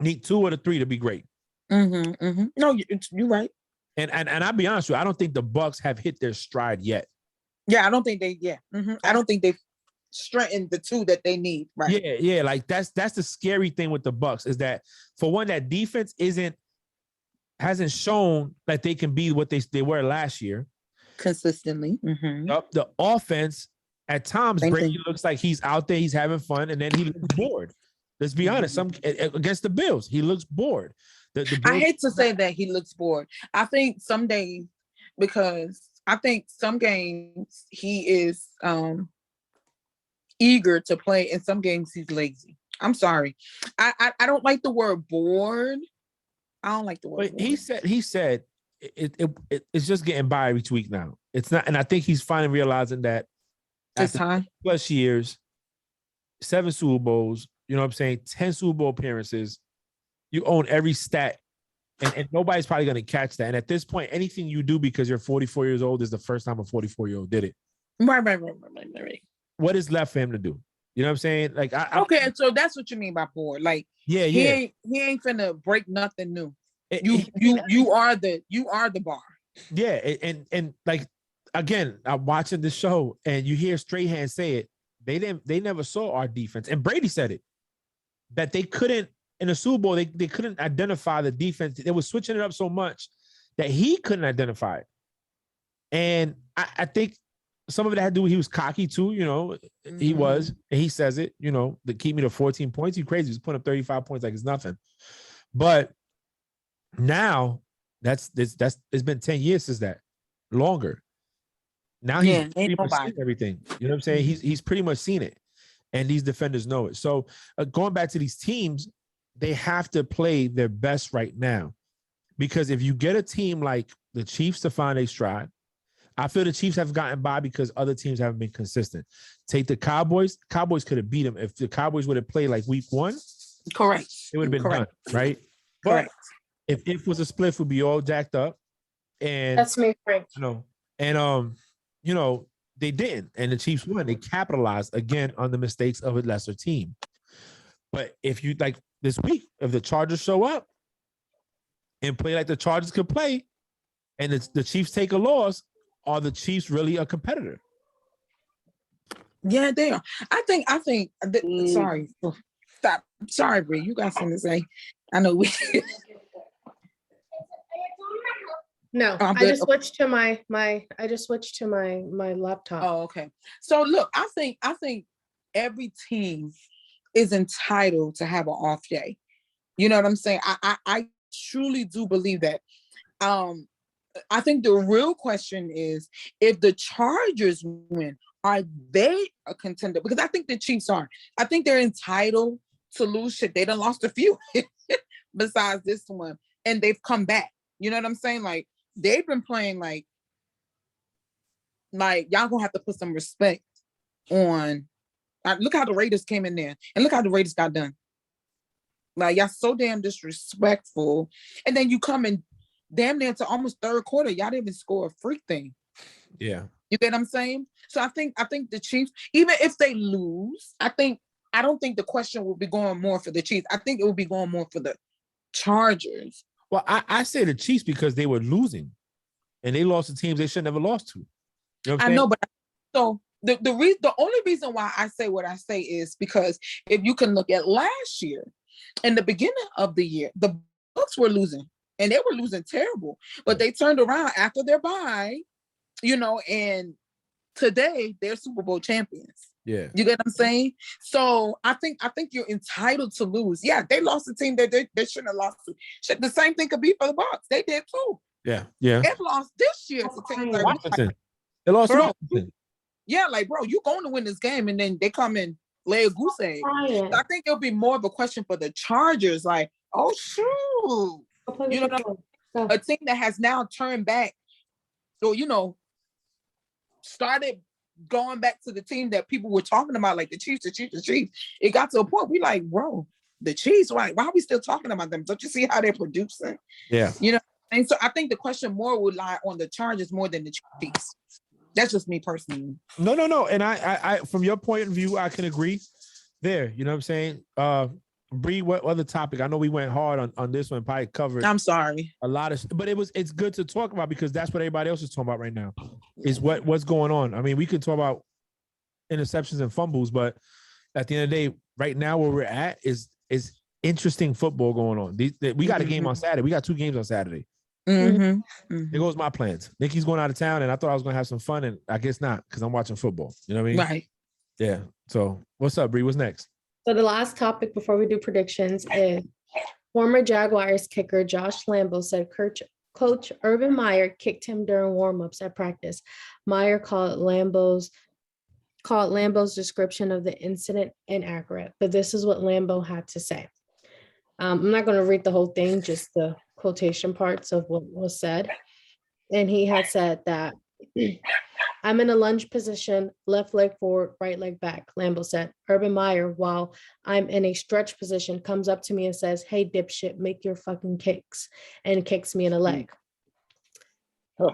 need 2 out of 3 to be great. No, you're right. And I'll be honest with you, I don't think the Bucks have hit their stride yet. Yeah, I don't think they. Yeah, I don't think they've strengthened the 2 that they need. Right. Yeah. Like that's the scary thing with the Bucks is that for one, that defense hasn't shown that they can be what they were last year Consistently. The offense at times Brady looks like he's out there, he's having fun, and then he looks bored. Let's be honest. Against the Bills, he looks bored. The Bills, I hate to say that he looks bored. I think some days, because I think some games he is eager to play, and some games he's lazy. I'm sorry. I don't like the word bored. I don't like the word. He said it's just getting by each week now. It's not, and I think he's finally realizing that It's after time. plus years, 7 Super Bowls, you know what I'm saying, 10 Super Bowl appearances, you own every stat, and nobody's probably going to catch that. And at this point, anything you do because you're 44 years old is the first time a 44-year-old did it. Right. What is left for him to do? You know what I'm saying? Like, Okay, so that's what you mean by bored. Like, yeah. he ain't finna break nothing new. It- You are the bar. Yeah, and like again, I'm watching the show and you hear Strahan say it. They never saw our defense, and Brady said it that they couldn't in the Super Bowl. They couldn't identify the defense. They were switching it up so much that he couldn't identify it. And I think some of it had to do with he was cocky too. You know, he was, and he says it. You know, to keep me to 14 points. You crazy? He's putting up 35 points like it's nothing. But now it's been 10 years since that, longer. Now he's ain't pretty much nobody. seen everything. You know what I'm saying? He's pretty much seen it, and these defenders know it. So going back to these teams, they have to play their best right now, because if you get a team like the Chiefs to find a stride, I feel the Chiefs have gotten by because other teams haven't been consistent. Take the Cowboys. Cowboys could have beat them if the Cowboys would have played like week 1. Correct. It would have been Correct. done, right? Correct. But if it was a split, we'd be all jacked up, and That's me, Frank. they didn't, and the Chiefs won. They capitalized again on the mistakes of a lesser team. But if you like this week, if the Chargers show up and play like the Chargers could play, and the Chiefs take a loss, are the Chiefs really a competitor? Yeah, they are. I think. Sorry. Stop. Sorry, Bree. You got something to say? I know we. No, I'm I good. just switched to my laptop. Oh, okay. So look, I think every team is entitled to have an off day. You know what I'm saying? I truly do believe that. I think the real question is, if the Chargers win, are they a contender? Because I think the Chiefs are. I think they're entitled to lose shit. They done lost a few besides this one, and they've come back. You know what I'm saying? Like, they've been playing like y'all gonna have to put some respect on. Look how the Raiders came in there, and look how the Raiders got done. Like, y'all so damn disrespectful, and then you come in damn near to almost third quarter, y'all didn't even score a freak thing. Yeah. You get what I'm saying? So I think the Chiefs, even if they lose, I don't think the question will be going more for the Chiefs. I think it will be going more for the Chargers. Well, I say the Chiefs because they were losing, and they lost to teams they should never lost to. You know what I'm I saying? know, but so the only reason why I say what I say is because if you can look at last year, in the beginning of the year, the Bucs were losing, and they were losing terrible, but they turned around after their bye, and today they're Super Bowl champions. Yeah. You get what I'm saying? So I think you're entitled to lose. Yeah, they lost a team that they shouldn't have lost to. Shit, the same thing could be for the Bucs. They did too. Yeah. They've lost this year to teams like Washington. They lost to Bro, Washington. yeah, like, bro, you going to win this game, and then they come and lay a goose egg. So I think it'll be more of a question for the Chargers, like, oh shoot, a team that has now turned back, or started going back to the team that people were talking about, like the Chiefs. It got to a point we like, bro, the Chiefs, why are we still talking about them? Don't you see how they're producing? Yeah. And so I think the question more would lie on the Chargers more than the Chiefs. That's just me personally. No. And I from your point of view, I can agree there. You know what I'm saying? Bree, what other topic? I know we went hard on this one, probably covered I'm sorry. a lot of, but it's good to talk about because that's what everybody else is talking about right now. Is what's going on. I mean, we could talk about interceptions and fumbles, but at the end of the day, right now where we're at is interesting football going on. We got a game on Saturday. We got 2 games on Saturday. Mm-hmm. There goes my plans. Nikki's going out of town, and I thought I was going to have some fun, and I guess not because I'm watching football. You know what I mean? Right. Yeah. So what's up, Bree? What's next? So the last topic before we do predictions is former Jaguars kicker Josh Lambo said Coach Urban Meyer kicked him during warmups at practice. Meyer called Lambo's description of the incident inaccurate, but this is what Lambo had to say. I'm not going to read the whole thing, just the quotation parts of what was said. and he had said that I'm in a lunge position, left leg forward, right leg back. Lambo said. Urban Meyer, while I'm in a stretch position, comes up to me and says, "Hey, dipshit, make your fucking kicks," and kicks me in the leg.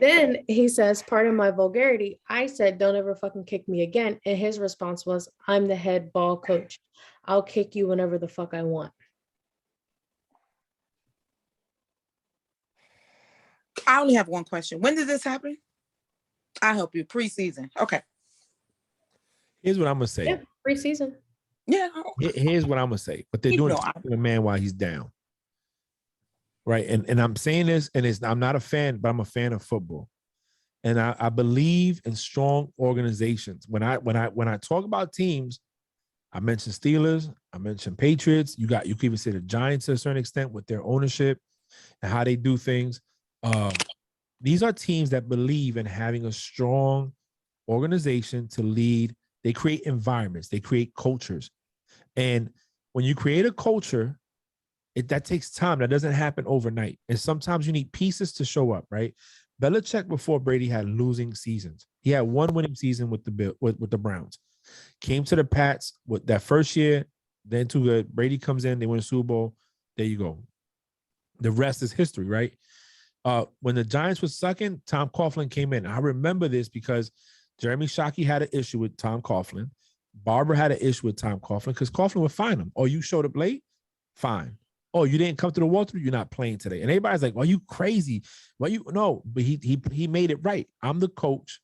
Then he says, "Pardon my vulgarity." I said, "Don't ever fucking kick me again." And his response was, "I'm the head ball coach. I'll kick you whenever the fuck I want." I only have one question. When did this happen? I'll help you. Preseason. Okay. Here's what I'm gonna say. Yeah, preseason. Yeah. Here's what I'm gonna say. But they're doing it to the man while he's down. Right. And I'm saying this, and I'm not a fan, but I'm a fan of football. And I believe in strong organizations. When I talk about teams, I mentioned Steelers, I mentioned Patriots. You can even say the Giants to a certain extent with their ownership and how they do things. These are teams that believe in having a strong organization to lead. They create environments, they create cultures. And when you create a culture, that takes time. That doesn't happen overnight. And sometimes you need pieces to show up, right? Belichick before Brady had losing seasons. He had one winning season with the Browns. Came to the Pats with that first year, then too good. Brady comes in, they win a Super Bowl. There you go. The rest is history, right? When the Giants was sucking, Tom Coughlin came in. I remember this because Jeremy Shockey had an issue with Tom Coughlin. Barber had an issue with Tom Coughlin because Coughlin would fine him. Oh, you showed up late? Fine. Oh, you didn't come to the walkthrough? You're not playing today. And everybody's like, "Are you crazy? Why you?" No, but he made it right. I'm the coach.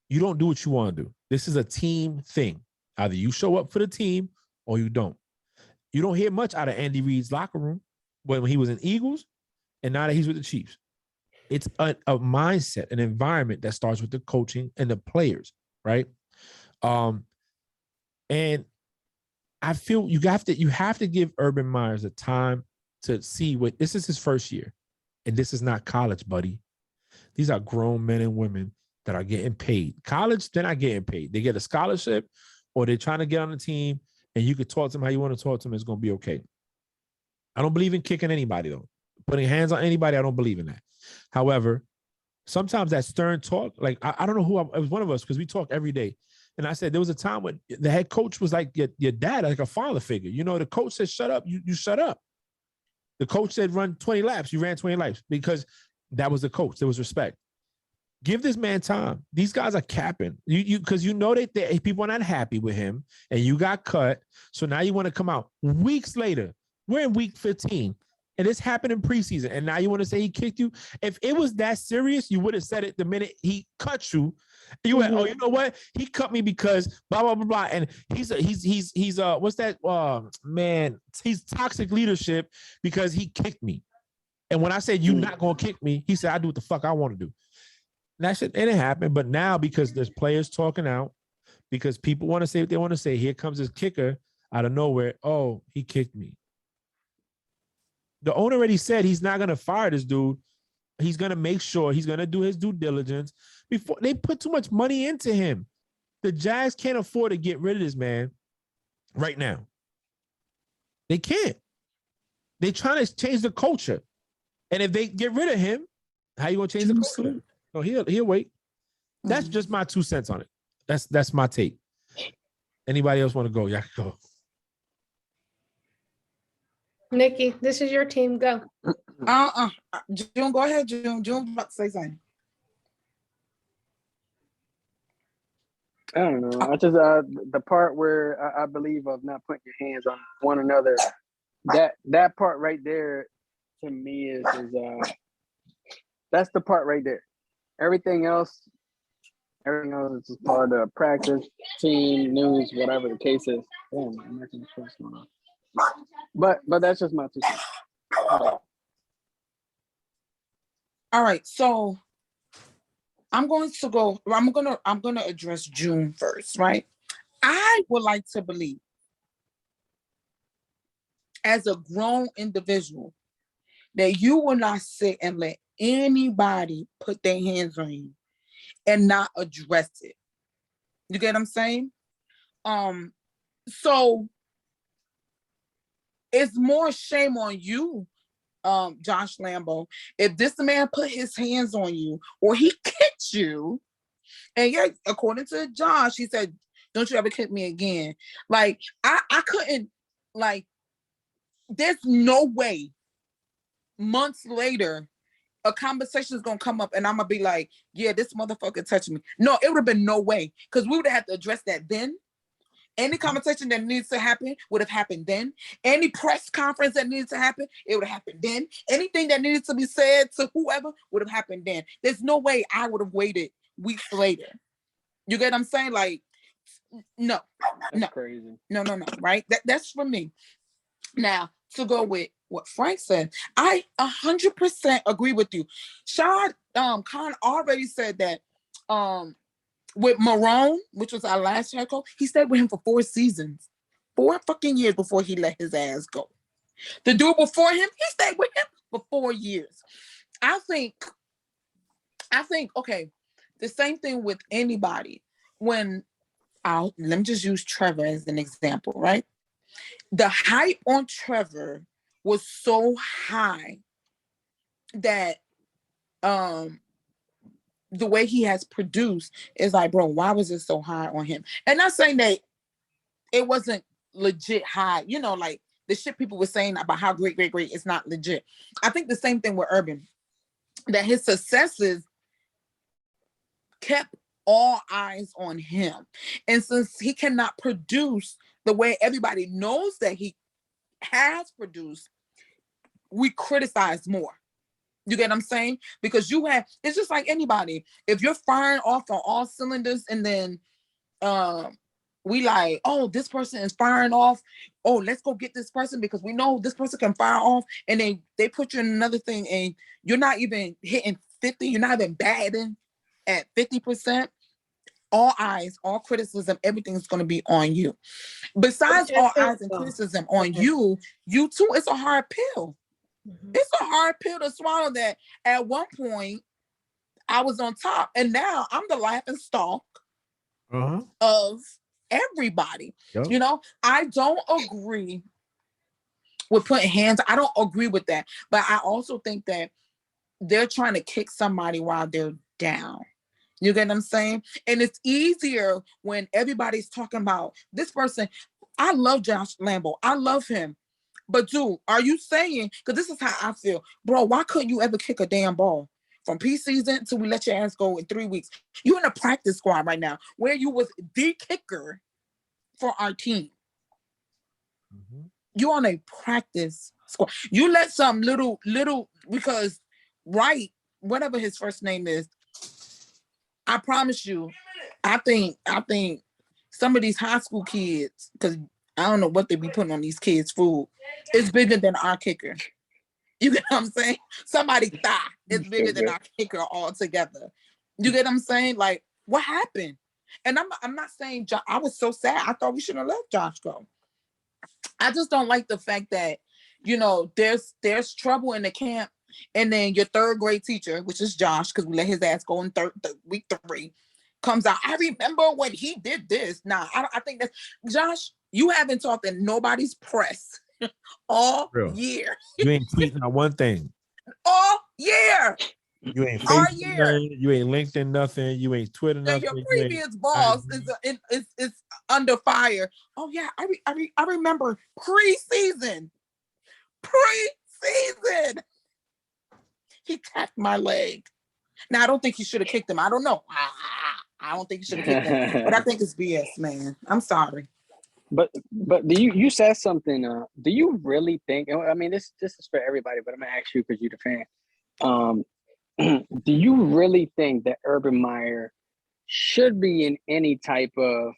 You don't do what you want to do. This is a team thing. Either you show up for the team or you don't. You don't hear much out of Andy Reid's locker room when he was in Eagles and now that he's with the Chiefs. It's a mindset, an environment that starts with the coaching and the players, right? And I feel you have to give Urban Meyer the time to see what this is his first year. And this is not college, buddy. These are grown men and women that are getting paid. College, they're not getting paid. They get a scholarship or they're trying to get on the team and you can talk to them how you want to talk to them. It's going to be okay. I don't believe in kicking anybody, though. Putting hands on anybody, I don't believe in that. However, sometimes that stern talk, like I don't know who, it was one of us because we talk every day. And I said, there was a time when the head coach was like your dad, like a father figure. You know, the coach said, shut up, you shut up. The coach said, run 20 laps. You ran 20 laps because that was the coach. There was respect. Give this man time. These guys are capping. Because you know that people are not happy with him and you got cut. So now you want to come out weeks later. We're in week 15. And this happened in preseason. And now you want to say he kicked you? If it was that serious, you would have said it the minute he cut you. You went, oh, you know what? He cut me because blah, blah, blah, blah. And he's what's that? Man, he's toxic leadership because he kicked me. And when I said, you're not going to kick me, he said, I do what the fuck I want to do. And that shit didn't happen. But now because there's players talking out, because people want to say what they want to say, here comes this kicker out of nowhere. Oh, he kicked me. The owner already said he's not going to fire this dude. He's going to make sure he's going to do his due diligence before they put too much money into him. The Jags can't afford to get rid of this man right now. They can't. They're trying to change the culture. And if they get rid of him, how you going to change the culture? No, he'll wait. That's just my 2 cents on it. That's my take. Anybody else want to go? Yeah, go. Nikki, this is your team. Go. June, go ahead, June. June about to say something. I don't know. I just the part where I believe of not putting your hands on one another. That part right there, to me is that's the part right there. Everything else is just part of practice, team, news, whatever the case is. Damn, I'm making a choice going on. But that's just my 2 cents. All right, so I'm going to address June first, right? I would like to believe as a grown individual that you will not sit and let anybody put their hands on you and not address it. You get what I'm saying? So it's more shame on you Josh Lambo, if this man put his hands on you or he kicked you, and yeah, according to Josh, he said, "Don't you ever kick me again." Like I couldn't, like, there's no way months later a conversation is gonna come up and I'm gonna be like, yeah, this motherfucker touched me. No, it would have been no way, because we would have had to address that then. Any conversation that needs to happen would have happened then. Any press conference that needs to happen, it would have happened then. Anything that needed to be said to whoever would have happened then. There's no way I would have waited weeks later. You get what I'm saying? Like, no, That's crazy. no, right? That's for me. Now, to go with what Frank said, I 100% agree with you. Shad Khan already said that with Marone, which was our last head coach, he stayed with him for 4 seasons, 4 fucking years before he let his ass go. The dude before him, he stayed with him for 4 years. I think, okay, the same thing with anybody. Let me just use Trevor as an example, right? The hype on Trevor was so high that the way he has produced is like, bro, why was it so high on him? And not saying that it wasn't legit high, like the shit people were saying about how great, it's not legit. I think the same thing with Urban, that his successes kept all eyes on him. And since he cannot produce the way everybody knows that he has produced, we criticize more. You get what I'm saying? Because it's just like anybody. If you're firing off on all cylinders and then we like, oh, this person is firing off. Oh, let's go get this person because we know this person can fire off. And then they put you in another thing and you're not even hitting 50. You're not even batting at 50%. All eyes, all criticism, everything's going to be on you. Besides all eyes and criticism on you too, it's a hard pill. It's a hard pill to swallow that at one point I was on top and now I'm the laughing stock of everybody. Yep. I don't agree with putting hands. I don't agree with that. But I also think that they're trying to kick somebody while they're down. You get what I'm saying? And it's easier when everybody's talking about this person. I love Josh Lambo. I love him. But dude, are you saying, because this is how I feel, bro, why couldn't you ever kick a damn ball? From preseason till we let your ass go in 3 weeks. You're in a practice squad right now where you was the kicker for our team. You're on a practice squad. You let some little, because Wright, whatever his first name is, I promise you, I think some of these high school kids, because I don't know what they be putting on these kids' food, it's bigger than our kicker. You get what I'm saying? Somebody's thigh is bigger than our kicker altogether. You get what I'm saying? Like, what happened? And I'm not saying I was so sad. I thought we shouldn't have let Josh go. I just don't like the fact that, there's trouble in the camp. And then your 3rd grade teacher, which is Josh, because we let his ass go in week 3, comes out. I remember when he did this. Nah, I think that's Josh. You haven't talked in nobody's press all year. You ain't tweeting on one thing. All year. You ain't Facebook nothing. You ain't LinkedIn nothing. You ain't Twitter nothing. Your previous boss is under fire. Oh yeah, I remember preseason. He tapped my leg. Now I don't think he should have kicked him. I don't know. I don't think he should have kicked him. But I think it's BS, man. I'm sorry. But do you said something? Do you really think? I mean, this is for everybody, but I'm gonna ask you because you're the fan. Do you really think that Urban Meyer should be in any type of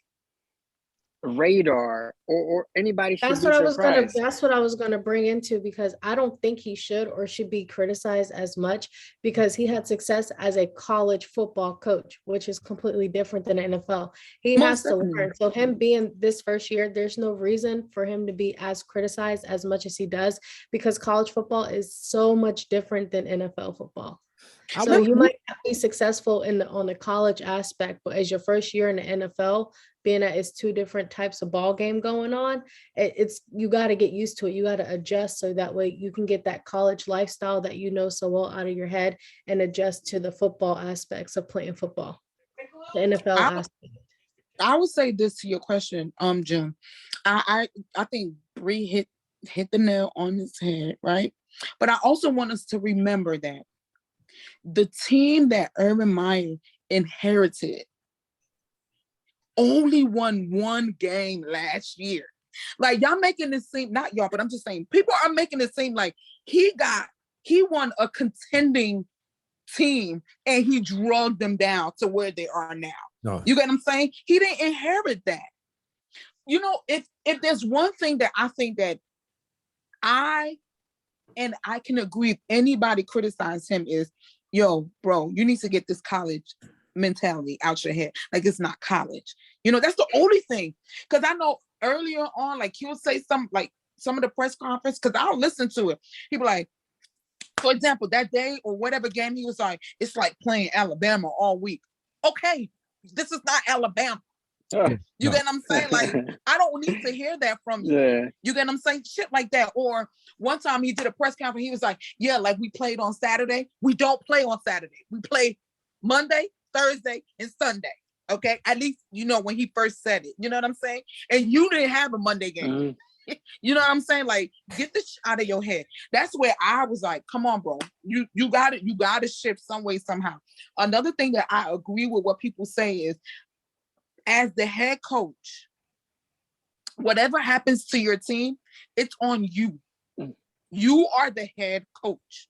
radar or anybody should that's be surprised? That's what I was gonna bring into, because I don't think he should or should be criticized as much, because he had success as a college football coach, which is completely different than NFL. He has to learn. So him being this first year, there's no reason for him to be as criticized as much as he does, because college football is so much different than NFL football. So you might not be successful on the college aspect, but as your first year in the NFL, being that it's two different types of ball game going on, it's you got to get used to it. You got to adjust so that way you can get that college lifestyle that you know so well out of your head and adjust to the football aspects of playing football, the NFL aspect. I would say this to your question, Jim. I think Bree hit the nail on his head, right? But I also want us to remember that the team that Urban Meyer inherited only won one game last year. Like y'all making it seem, not y'all, but I'm just saying, people are making it seem like he won a contending team and he drugged them down to where they are now. No. You get what I'm saying? He didn't inherit that. You know, if there's one thing that I think that I can agree if anybody criticize him is, yo, bro, you need to get this college mentality out your head. Like it's not college. You know, that's the only thing. Because I know earlier on, like he'll say some of the press conference, because I'll listen to it. He be like, for example, that day or whatever game, he was like, it's like playing Alabama all week. Okay, this is not Alabama. You get what I'm saying? Like, I don't need to hear that from you. Yeah. You get what I'm saying? Shit like that. Or one time he did a press conference, he was like, yeah, like we played on Saturday. We don't play on Saturday. We play Monday, Thursday, and Sunday. Okay. At least, you know, when he first said it, you know what I'm saying? And you didn't have a Monday game. Mm-hmm. You know what I'm saying? Like, get this out of your head. That's where I was like, come on, bro. You got it. You got to shift some way, somehow. Another thing that I agree with what people say is, as the head coach, whatever happens to your team, it's on you. You are the head coach.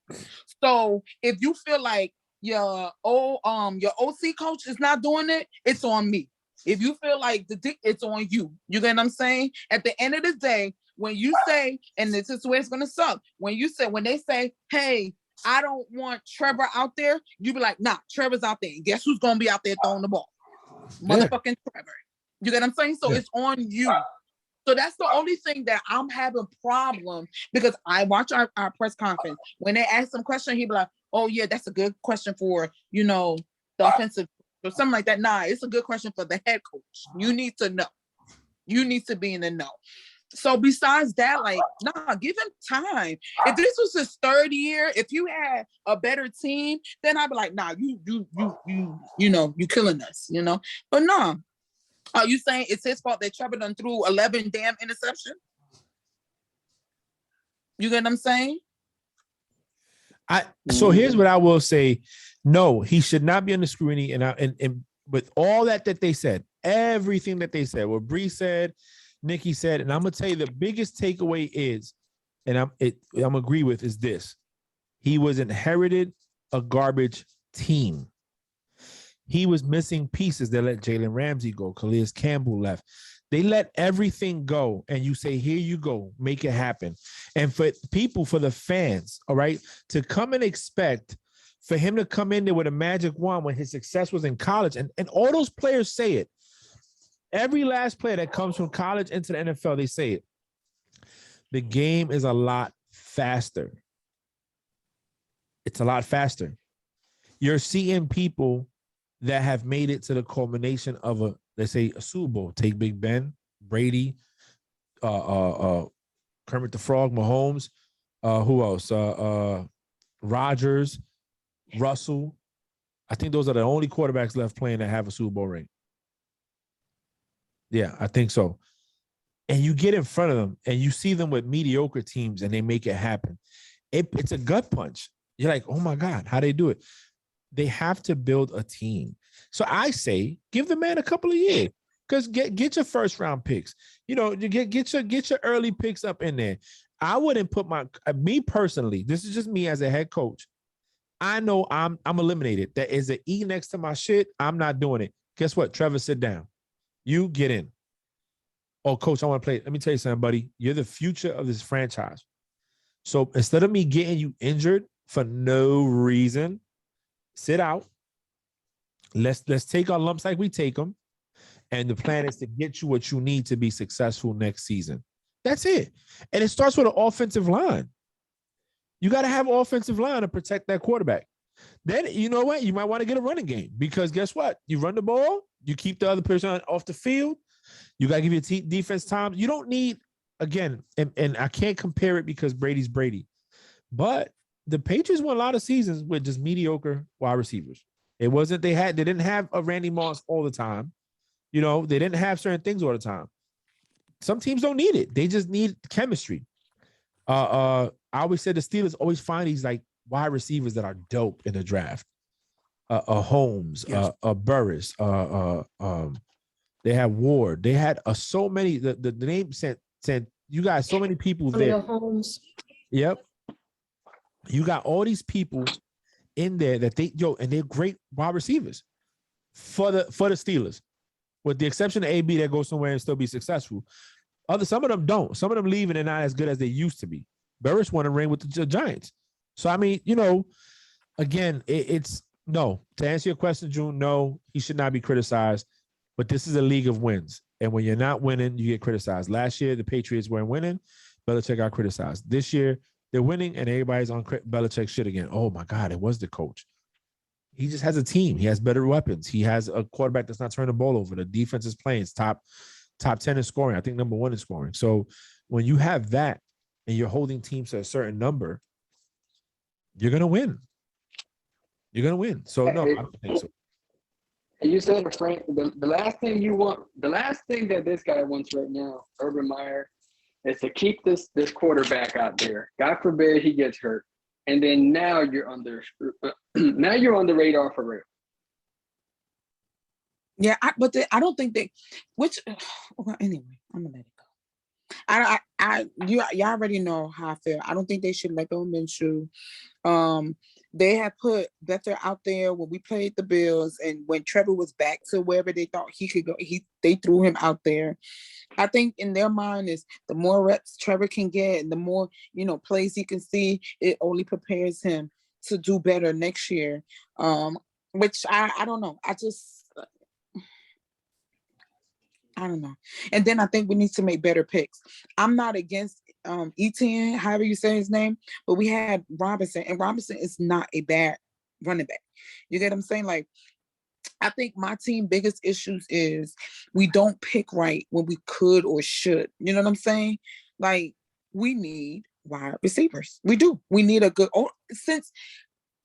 So if you feel like your OC coach is not doing it, it's on me. If you feel like it's on you. You get what I'm saying? At the end of the day, when you say, and this is where it's gonna suck, when they say, hey, I don't want Trevor out there, you be like, nah, Trevor's out there. And guess who's gonna be out there throwing the ball? Motherfucking Trevor. You get what I'm saying? So it's on you. So that's the only thing that I'm having problem, because I watch our press conference. When they ask some question, he be like, oh yeah, that's a good question for, you know, the offensive or something like that. Nah, it's a good question for the head coach. You need to know. You need to be in the know. So besides that, like, nah, give him time. If this was his third year, if you had a better team, then I'd be like, nah, you know, you killing us, you know. But nah, are you saying it's his fault that Trevor done threw 11 damn interceptions? You get what I'm saying? So here's what I will say. No, he should not be on the scrutiny. And with all that they said, everything that they said, what Bree said, Nikki said, and I'm gonna tell you the biggest takeaway is, and I'm agree with, is this: he was inherited a garbage team. He was missing pieces. They let Jalen Ramsey go. Calais Campbell left. They let everything go, and you say, here you go, make it happen. And for people, for the fans, all right, to come and expect for him to come in there with a magic wand when his success was in college, and all those players say it. Every last player that comes from college into the NFL, they say it. The game is a lot faster. It's a lot faster. You're seeing people that have made it to the culmination of let's say a Super Bowl. Take Big Ben, Brady, Kermit the Frog, Mahomes, who else? Rodgers, Russell. I think those are the only quarterbacks left playing that have a Super Bowl ring. Yeah, I think so. And you get in front of them and you see them with mediocre teams and they make it happen. It's a gut punch. You're like, oh my God, how they do it? They have to build a team. So I say, give the man a couple of years, because get your first round picks. You know, you get your early picks up in there. I wouldn't put me personally. This is just me as a head coach. I know I'm eliminated. There is an E next to my shit. I'm not doing it. Guess what? Trevor, sit down. You get in. Oh, coach, I want to play. Let me tell you something, buddy. You're the future of this franchise. So instead of me getting you injured for no reason, sit out. Let's take our lumps like we take them. And the plan is to get you what you need to be successful next season. That's it. And it starts with an offensive line. You got to have an offensive line to protect that quarterback. then you know what? You might want to get a running game because guess what? You run the ball, you keep the other person off the field. You got to give your defense time. You don't need, again, and I can't compare it because Brady's Brady, but the Patriots won a lot of seasons with just mediocre wide receivers. It wasn't, they didn't have a Randy Moss all the time. You know, they didn't have certain things all the time. Some teams don't need it. They just need chemistry. I always said the Steelers always find these like wide receivers that are dope in the draft. Holmes, Yes. Burris, they had Ward. They had so many. The name sent you guys so many people there. Holmes. Yep. You got all these people in there that and they're great wide receivers for the Steelers, with the exception of AB that goes somewhere and still be successful. Some of them don't. Some of them leave and they're not as good as they used to be. Burris won a ring with the Giants. So I mean, you know, again, it's no. To answer your question, June, no, he should not be criticized. But this is a league of wins. And when you're not winning, you get criticized. Last year, the Patriots weren't winning. Belichick got criticized. This year, they're winning, and everybody's on Belichick shit again. Oh, my God, it was the coach. He just has a team. He has better weapons. He has a quarterback that's not turning the ball over. The defense is playing. It's top 10 in scoring. I think number 1 in scoring. So when you have that and you're holding teams to a certain number, you're going to win. You're going to win. So, no, I don't think so. And you said, Frank, the last thing that this guy wants right now, Urban Meyer, is to keep this quarterback out there. God forbid he gets hurt, and then now you're on the radar for real. Yeah, but I don't think they. Which, well, anyway, I'm gonna let it go. You already know how I feel. I don't think they should let go of Minshew. They had put Better out there when we played the Bills, and when Trevor was back to wherever they thought he could go, they threw him out there. I think in their mind is the more reps Trevor can get and the more, plays he can see, it only prepares him to do better next year. Which I don't know. I don't know. And then I think we need to make better picks. I'm not against Etienne, however you say his name, but we had Robinson, and Robinson is not a bad running back. You get what I'm saying? Like, I think my team biggest issues is we don't pick right when we could or should. You know what I'm saying? Like, we need wide receivers. We do. We need a good, since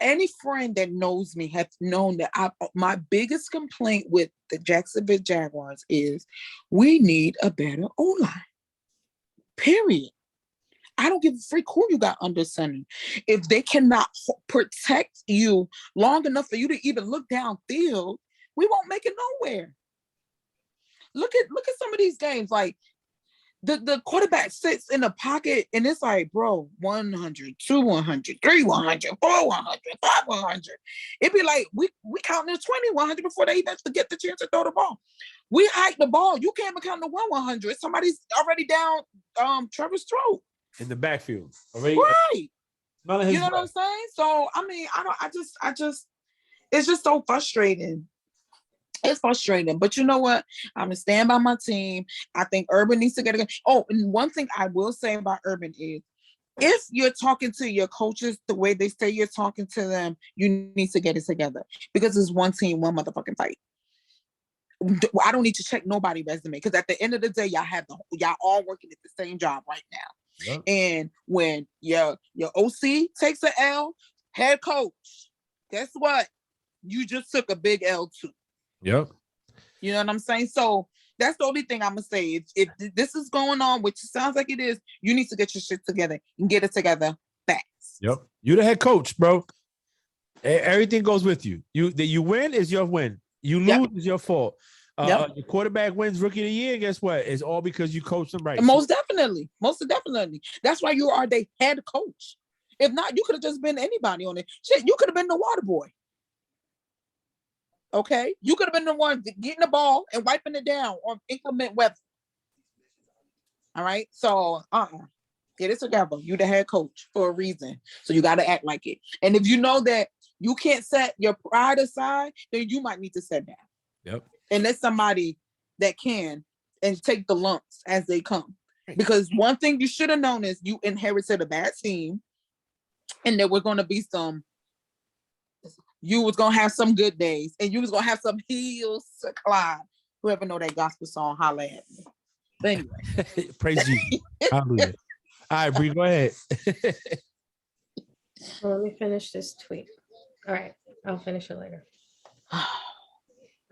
any friend that knows me has known that my biggest complaint with the Jacksonville Jaguars is we need a better O-line. Period. I don't give a freak who you got under center. If they cannot protect you long enough for you to even look downfield, we won't make it nowhere. Look at some of these games. Like, the quarterback sits in the pocket and it's like, bro, 100, 2, 100, 3, 100, 4, 100, 5, 100. It'd be like, we counting to 20, 100 before they even get the chance to throw the ball. We hike the ball. You can't even count to 100. Somebody's already down Trevor's throat. In the backfield. Already, right. None of his you know what I'm saying? So, I mean, I just, it's just so frustrating. It's frustrating, but you know what? I'm gonna stand by my team. I think Urban needs to get it. Oh, and one thing I will say about Urban is, if you're talking to your coaches the way they say you're talking to them, you need to get it together, because it's one team, one motherfucking fight. I don't need to check nobody's resume, because at the end of the day, y'all all working at the same job right now. Yep. And when your OC takes an L, head coach, guess what? You just took a big L too. Yep. You know what I'm saying? So that's the only thing I'm gonna say. If this is going on, which sounds like it is, you need to get your shit together and get it together fast. Yep. You the head coach, bro. Everything goes with you. You win is your win. You lose is your fault. Your quarterback wins Rookie of the Year. Guess what? It's all because you coached them right. Most definitely. That's why you are the head coach. If not, you could have just been anybody on it. Shit, you could have been the water boy. Okay, you could have been the one getting the ball and wiping it down on inclement weather. All right, so get it together. You the head coach for a reason, so you got to act like it. And if you know that you can't set your pride aside, then you might need to sit down. Yep. And there's somebody that can and take the lumps as they come. Because one thing you should have known is you inherited a bad team, and there were going to be some you was gonna have some good days, and you was gonna have some hills to climb. Whoever know that gospel song, holla at me. But anyway, Praise Jesus. Hallelujah. All right, Bree, go ahead. Well, let me finish this tweet. All right, I'll finish it later.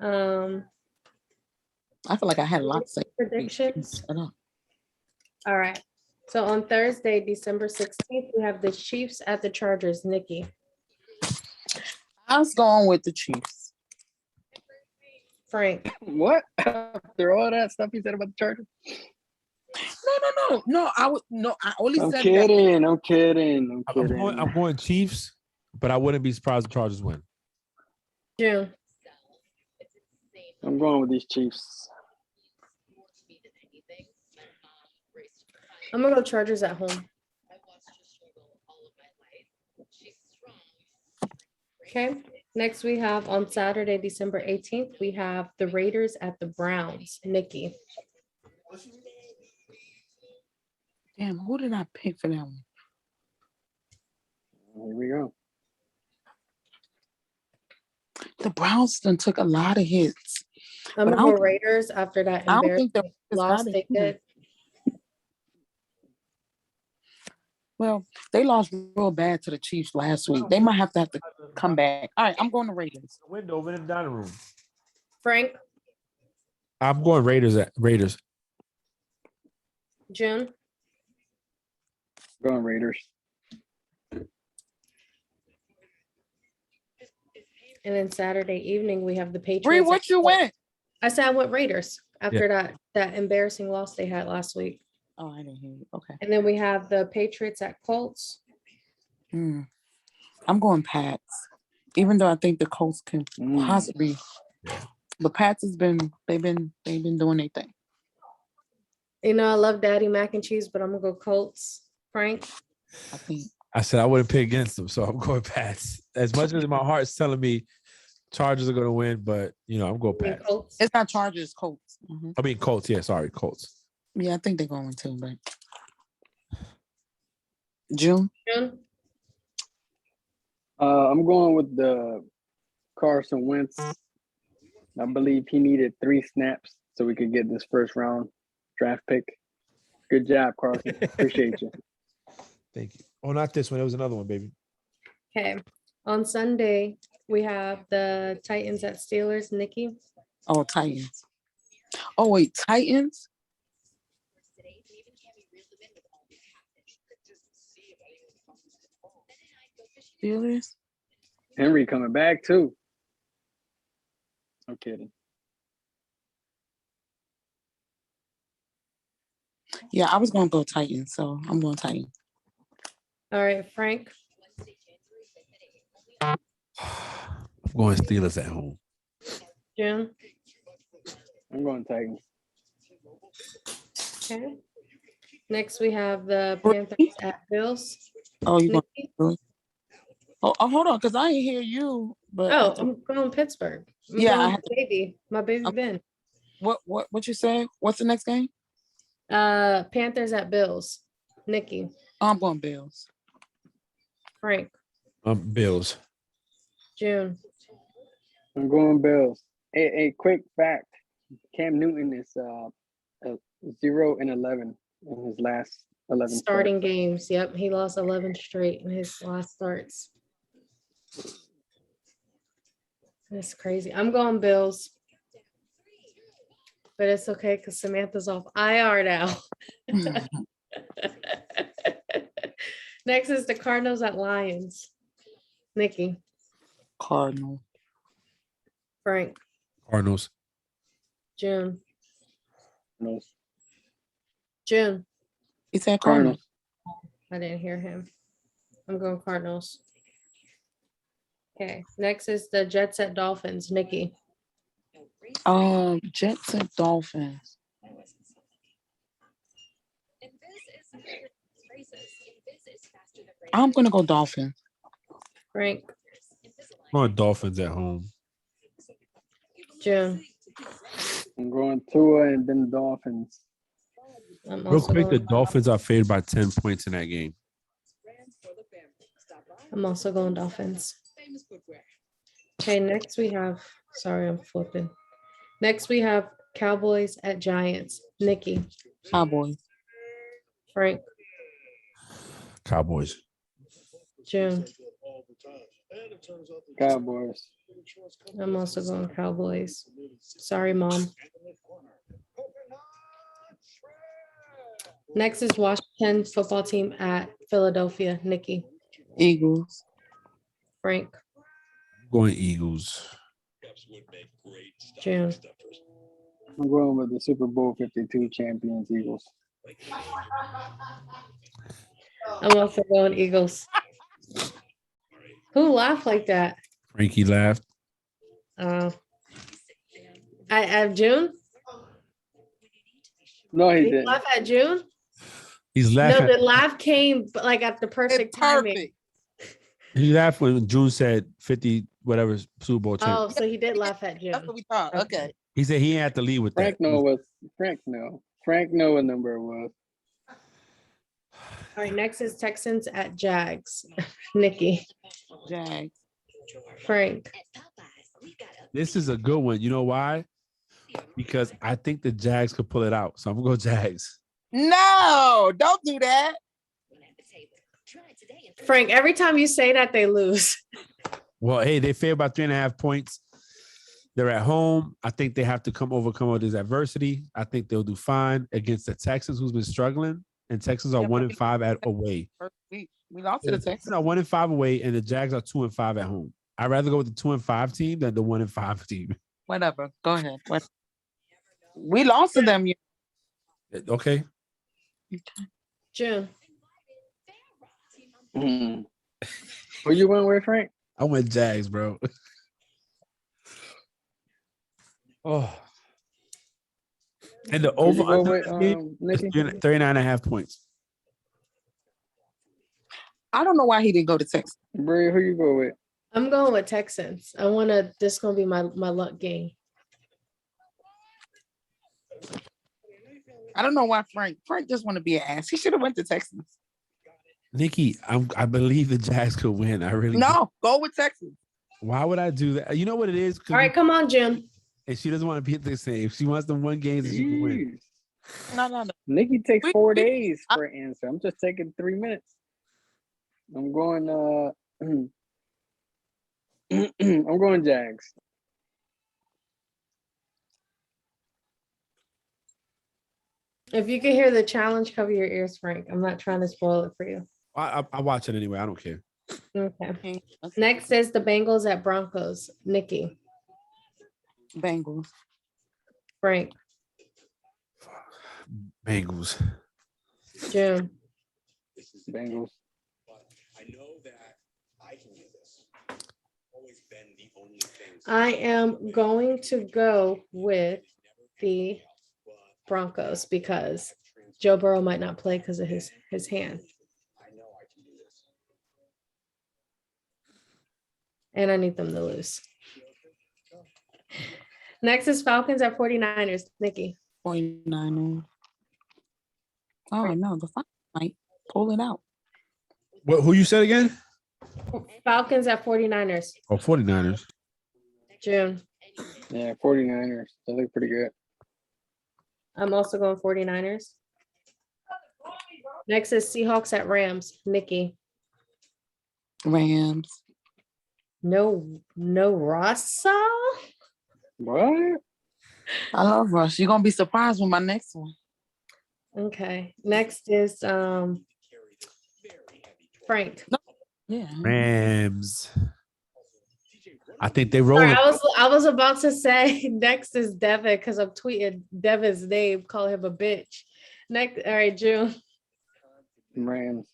I feel like I had lots of Predictions. I know. All right. So on Thursday, December 16th, we have the Chiefs at the Chargers. Nikki. I was going with the Chiefs. Frank. What? After all that stuff he said about the Chargers? No. I only I'm said kidding. I'm kidding. I'm going Chiefs, but I wouldn't be surprised if the Chargers win. June. I'm going with these Chiefs. I'm gonna go Chargers at home. Okay. Next, we have on Saturday, December 18th, we have the Raiders at the Browns. Nikki. Damn, who did I pick for that one? Here we go. The Browns done took a lot of hits. I'm But gonna I go don't- Raiders after that I don't think embarrassing the loss they did. Well, they lost real bad to the Chiefs last week. They might have to come back. All right, I'm going to Raiders. Window over in the dining room. Frank. I'm going Raiders. June. Going Raiders. And then Saturday evening, we have the Patriots. Bree, what at you Colts. went? I said I went Raiders after that embarrassing loss they had last week. Oh, I didn't hear you. Okay. And then we have the Patriots at Colts. I'm going Pats. Even though I think the Colts can possibly, the Pats they've been doing their thing. You know, I love Daddy Mac and Cheese, but I'm gonna go Colts. Frank. I think. I said I wouldn't pick against them, so I'm going Pats. As much as my heart's telling me Chargers are going to win, but I'm going Pats. Colts. It's not Chargers, Colts. Mhm. I mean Colts. Yeah, sorry, Colts. Yeah, I think they're going to, but June. June. I'm going with the Carson Wentz. I believe he needed 3 snaps so we could get this first round draft pick. Good job, Carson. Appreciate you. Thank you. Oh, not this one. It was another one, baby. Okay. On Sunday, we have the Titans at Steelers. Nikki. Oh, Titans. Oh, wait, Titans? Steelers? Henry coming back too. I'm kidding. Yeah, I was going to go Titans, so I'm going Titans. All right, Frank. I'm going Steelers at home. June. I'm going Titans. Okay. Next, we have the Panthers at Bills. Oh, you Nikki. going? Oh, hold on, because I ain't hear you. But Oh, I'm going Pittsburgh. I'm Yeah, going I had my baby Ben. what you say? What's the next game? Panthers at Bills. Nikki. Oh, I'm going Bills. Frank. Bills. June. I'm going Bills. A quick fact: Cam Newton is 0-11 in his last 11 Starting games. Yep, he lost 11 straight in his last starts. That's crazy. I'm going Bills. But it's okay because Samantha's off IR now. Next is the Cardinals at Lions. Nikki. Cardinal. Frank. Cardinals. June. Cardinals. June. He said Cardinals. I didn't hear him. I'm going Cardinals. Okay. Next is the Jets at Dolphins. Nikki. Jets and Dolphins. I'm gonna go Dolphins. Frank. I'm going Dolphins at home. June. I'm going Tua and then Dolphins. I'm Real also quick, the going, Dolphins are favored by 10 points in that game. I'm also going Dolphins. Okay, next we have, sorry, I'm flipping. Next we have Cowboys at Giants. Nikki, Cowboys. Frank, Cowboys. June. Cowboys. I'm also going Cowboys. Sorry, Mom. Next is Washington football team at Philadelphia. Nikki, Eagles. Frank, Going Eagles. June. I'm going with the Super Bowl 52 champions Eagles. I'm also going Eagles. Who laughed like that? Frankie laughed. I June. No, he Did he didn't. laugh at June? He's No, laughing. the laugh came like at the perfect It's timing. perfect. He laughed when June said 50 whatever Super Bowl champ. Oh, so he did laugh at June. That's what we thought. Okay. He said he had to lead with Frank that. know what Frank know. Frank know what number it was. All right, next is Texans at Jags. Nikki, Jags. Frank, This is a good one. You know why? Because I think the Jags could pull it out. So I'm gonna go Jags. No, don't do that. Frank. Every time you say that, they lose. Well, hey, they failed by 3.5 points. They're at home. I think they have to overcome all this adversity. I think they'll do fine against the Texans, who's been struggling. And Texans are 1-5 at away. We lost to the Texans Texans. are 1-5 away, and the Jags are 2-5 at home. I'd rather go with the 2-5 team than the 1-5 team. Whatever. Go ahead. We lost to them. Okay. June. Who you went with, Frank? I went Jags, bro. Oh. And the Who'd you over go under with, this game is Nikki? 39.5 points. I don't know why he didn't go to Texas. Bray, who you go with? I'm going with Texans. I want to. This is gonna be my luck game. I don't know why Frank just want to be an ass. He should have went to Texas. Nikki, I believe the Jags could win. I really do. No, go with Texas. Why would I do that? You know what it is? All right, come on, June. And she doesn't want to be the same. She wants them one games that she can win. Jeez. No. Nikki takes We- 4 we- days for an answer. I'm just taking 3 minutes. I'm going I'm going Jags. If you can hear the challenge, cover your ears, Frank. I'm not trying to spoil it for you. I watch it anyway. I don't care. Okay. Next is the Bengals at Broncos. Nikki, Bengals. Frank, Bengals. June. Bengals. I am going to go with the Broncos because Joe Burrow might not play because of his hand. And I need them to lose. Next is Falcons at 49ers. Nikki, 49ers. Oh no, the Falcons might pull it out. What? Who you said again? Falcons at 49ers. Oh, 49ers. June. Yeah, 49ers. They look pretty good. I'm also going 49ers. Next is Seahawks at Rams. Nikki. Rams. No Russell. What? I love Rush. You're gonna be surprised with my next one. Okay. Next is Frank. Yeah. Rams. I think they Sorry, rolling. I was about to say next is Devin because I'm tweeting Devin's name, call him a bitch. Next, all right, June. Rams.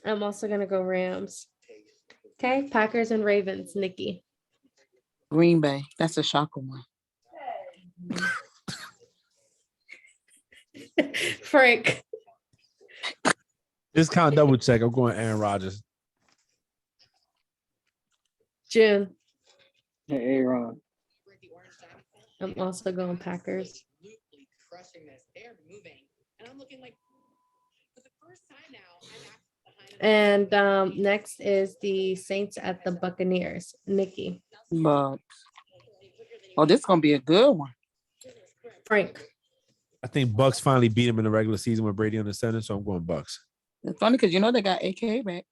I'm also gonna go Rams. Okay, Packers and Ravens. Nikki. Green Bay. That's a shocker one. Frank. Discount double check. I'm going Aaron Rodgers. June. Hey, Aaron. I'm also going Packers. Crushing this. They're moving. And I'm looking like, for the first time now, I'm at And next is the Saints at the Buccaneers. Nikki. But oh, this is gonna be a good one. Frank. I think Bucks finally beat him in the regular season with Brady on the center, so I'm going Bucks. It's funny because you know they got AK back.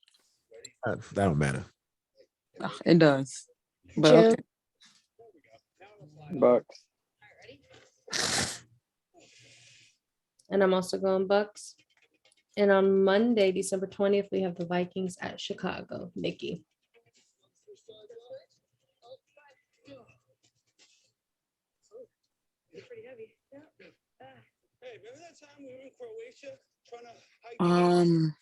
That don't matter. It does. But Jim. okay. Bucks. And I'm also going Bucks. And on Monday, December 20th, we have the Vikings at Chicago. Nikki. Hey, remember that time we were in Croatia trying to hike giant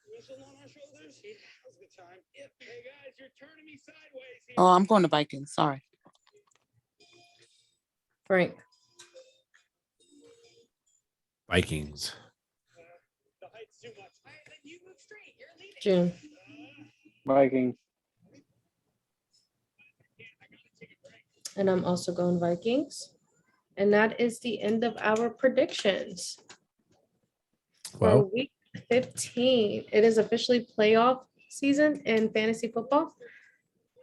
whistle on our shoulders? Yeah, that was a good time. Yep. Hey guys, you're turning me sideways here. Oh, I'm going to Vikings. Sorry. Frank. Vikings. The height's too much. All right, then you move straight. You're leading. June. Vikings. And I'm also going Vikings. And that is the end of our predictions. For Well, week 15, it is officially playoff season in fantasy football.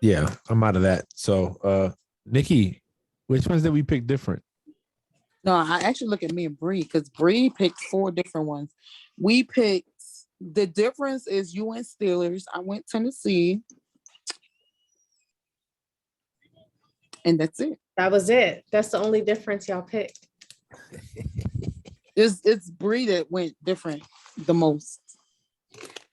yeah, I'm out of that. So, Nikki, which ones did we pick different? No, I actually look at me and Bree because Bree picked 4 different ones. We picked the difference is you went Steelers. I went Tennessee. And that's it. That was it. That's the only difference y'all picked. It's Bree that went different the most.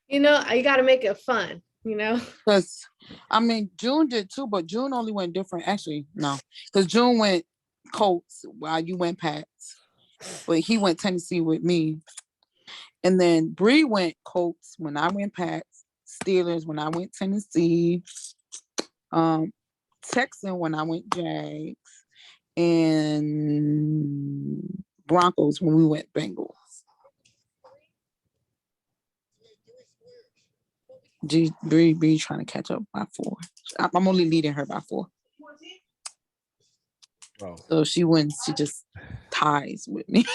You know, you got to make it fun, you know? Because I mean June did too, but June only went different. Actually, no, because June went Colts while you went Pats, but he went Tennessee with me. And then Bree went Colts when I went Pats, Steelers when I went Tennessee, Texan when I went Jags, and Broncos when we went Bengals. Bree trying to catch up by 4. I'm only leading her by 4. Oh. So she wins. She just ties with me.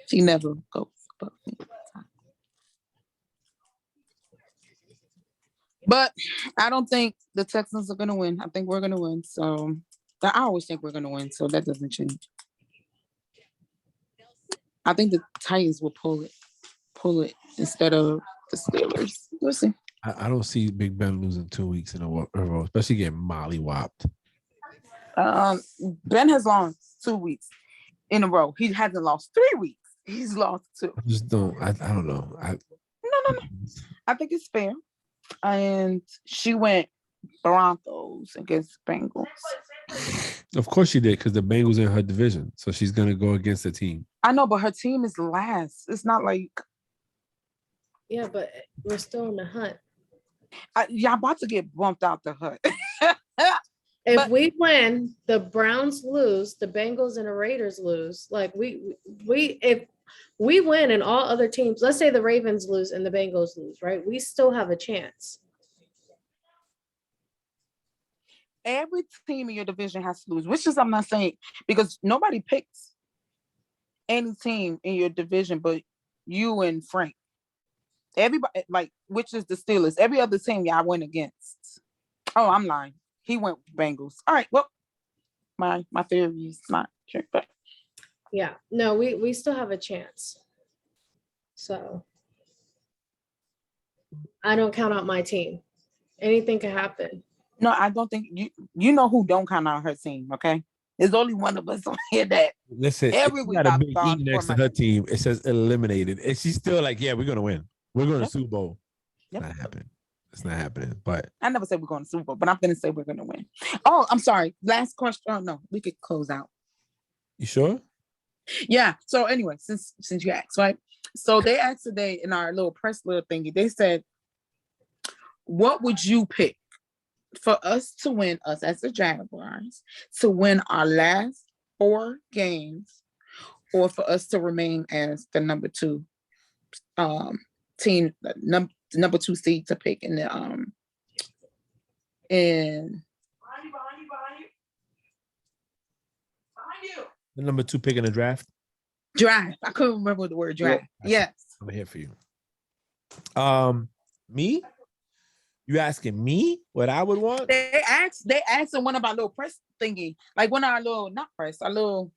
She never goes above me. But I don't think the Texans are going to win. I think we're going to win. So I always think we're going to win. So that doesn't change. I think the Titans will pull it instead of the Steelers. We'll see. I don't see Big Ben losing 2 weeks in a row, especially getting molly-whopped. Ben has lost 2 weeks in a row. He hasn't lost 3 weeks. He's lost 2. I just don't. I don't know. No. I think it's fair. And she went Broncos against Bengals. Of course she did, because the Bengals in her division, so she's gonna go against the team. I know, but her team is last. It's not like Yeah, but we're still in the hunt. y'all about to get bumped out the hut. If we win, the Browns lose, the Bengals and the Raiders lose. Like if we win and all other teams, let's say the Ravens lose and the Bengals lose, right? We still have a chance. Every team in your division has to lose, which is I'm not saying because nobody picks any team in your division but you and Frank. Everybody, like, which is the Steelers. Every other team y'all went against. Oh, I'm lying. He went with Bengals. All right. Well, my theory is not true, but Yeah, no, we still have a chance. So I don't count out my team. Anything can happen. no, I don't think you know who don't count out her team, okay? There's only one of us on here that Listen, every if week you got a I've big gone E for next to my her team. It says eliminated, and she's still like, "Yeah, we're gonna win. We're going to Yep. Super Bowl." Yep. It's not happening. It's not happening. But I never said we're going to Super Bowl, but I'm gonna say we're gonna win. Oh, I'm sorry. Last question. Oh no, we could close out. you sure? Yeah. So anyway, since you asked, right? So they asked today in our little press little thingy, they said, what would you pick for us to win, us as the Jaguars, to win our last 4 games, or for us to remain as the number 2 team, number 2 seed to pick in the in The number 2 pick in the draft. draft. I couldn't remember the word draft. Yeah. Yes. I'm here for you. Me? You asking me what I would want? They asked in one of our little press thingy, like one of our little not press, our little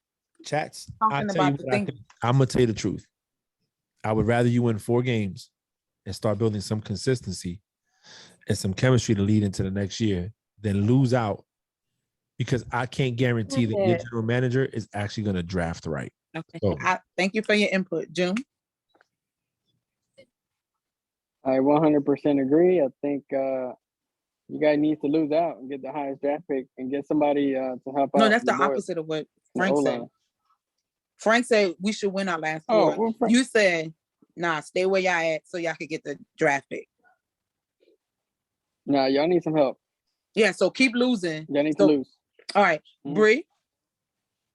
Chats. talking about the thing. I'm gonna tell you the truth. I would rather you win 4 games and start building some consistency and some chemistry to lead into the next year than lose out because I can't guarantee that your general manager is actually going to draft right. Okay. So, I thank you for your input, June. I 100% agree. I think you guys need to lose out and get the highest draft pick and get somebody to help out. No, that's the boys, opposite of what the Frank said. O-line. Frank said we should win our last Oh, four. well, Frank- You said, nah, stay where y'all at so y'all could get the draft pick. Nah, y'all need some help. Yeah, so keep losing. Y'all need So- to lose. All right, Mhm. Bree.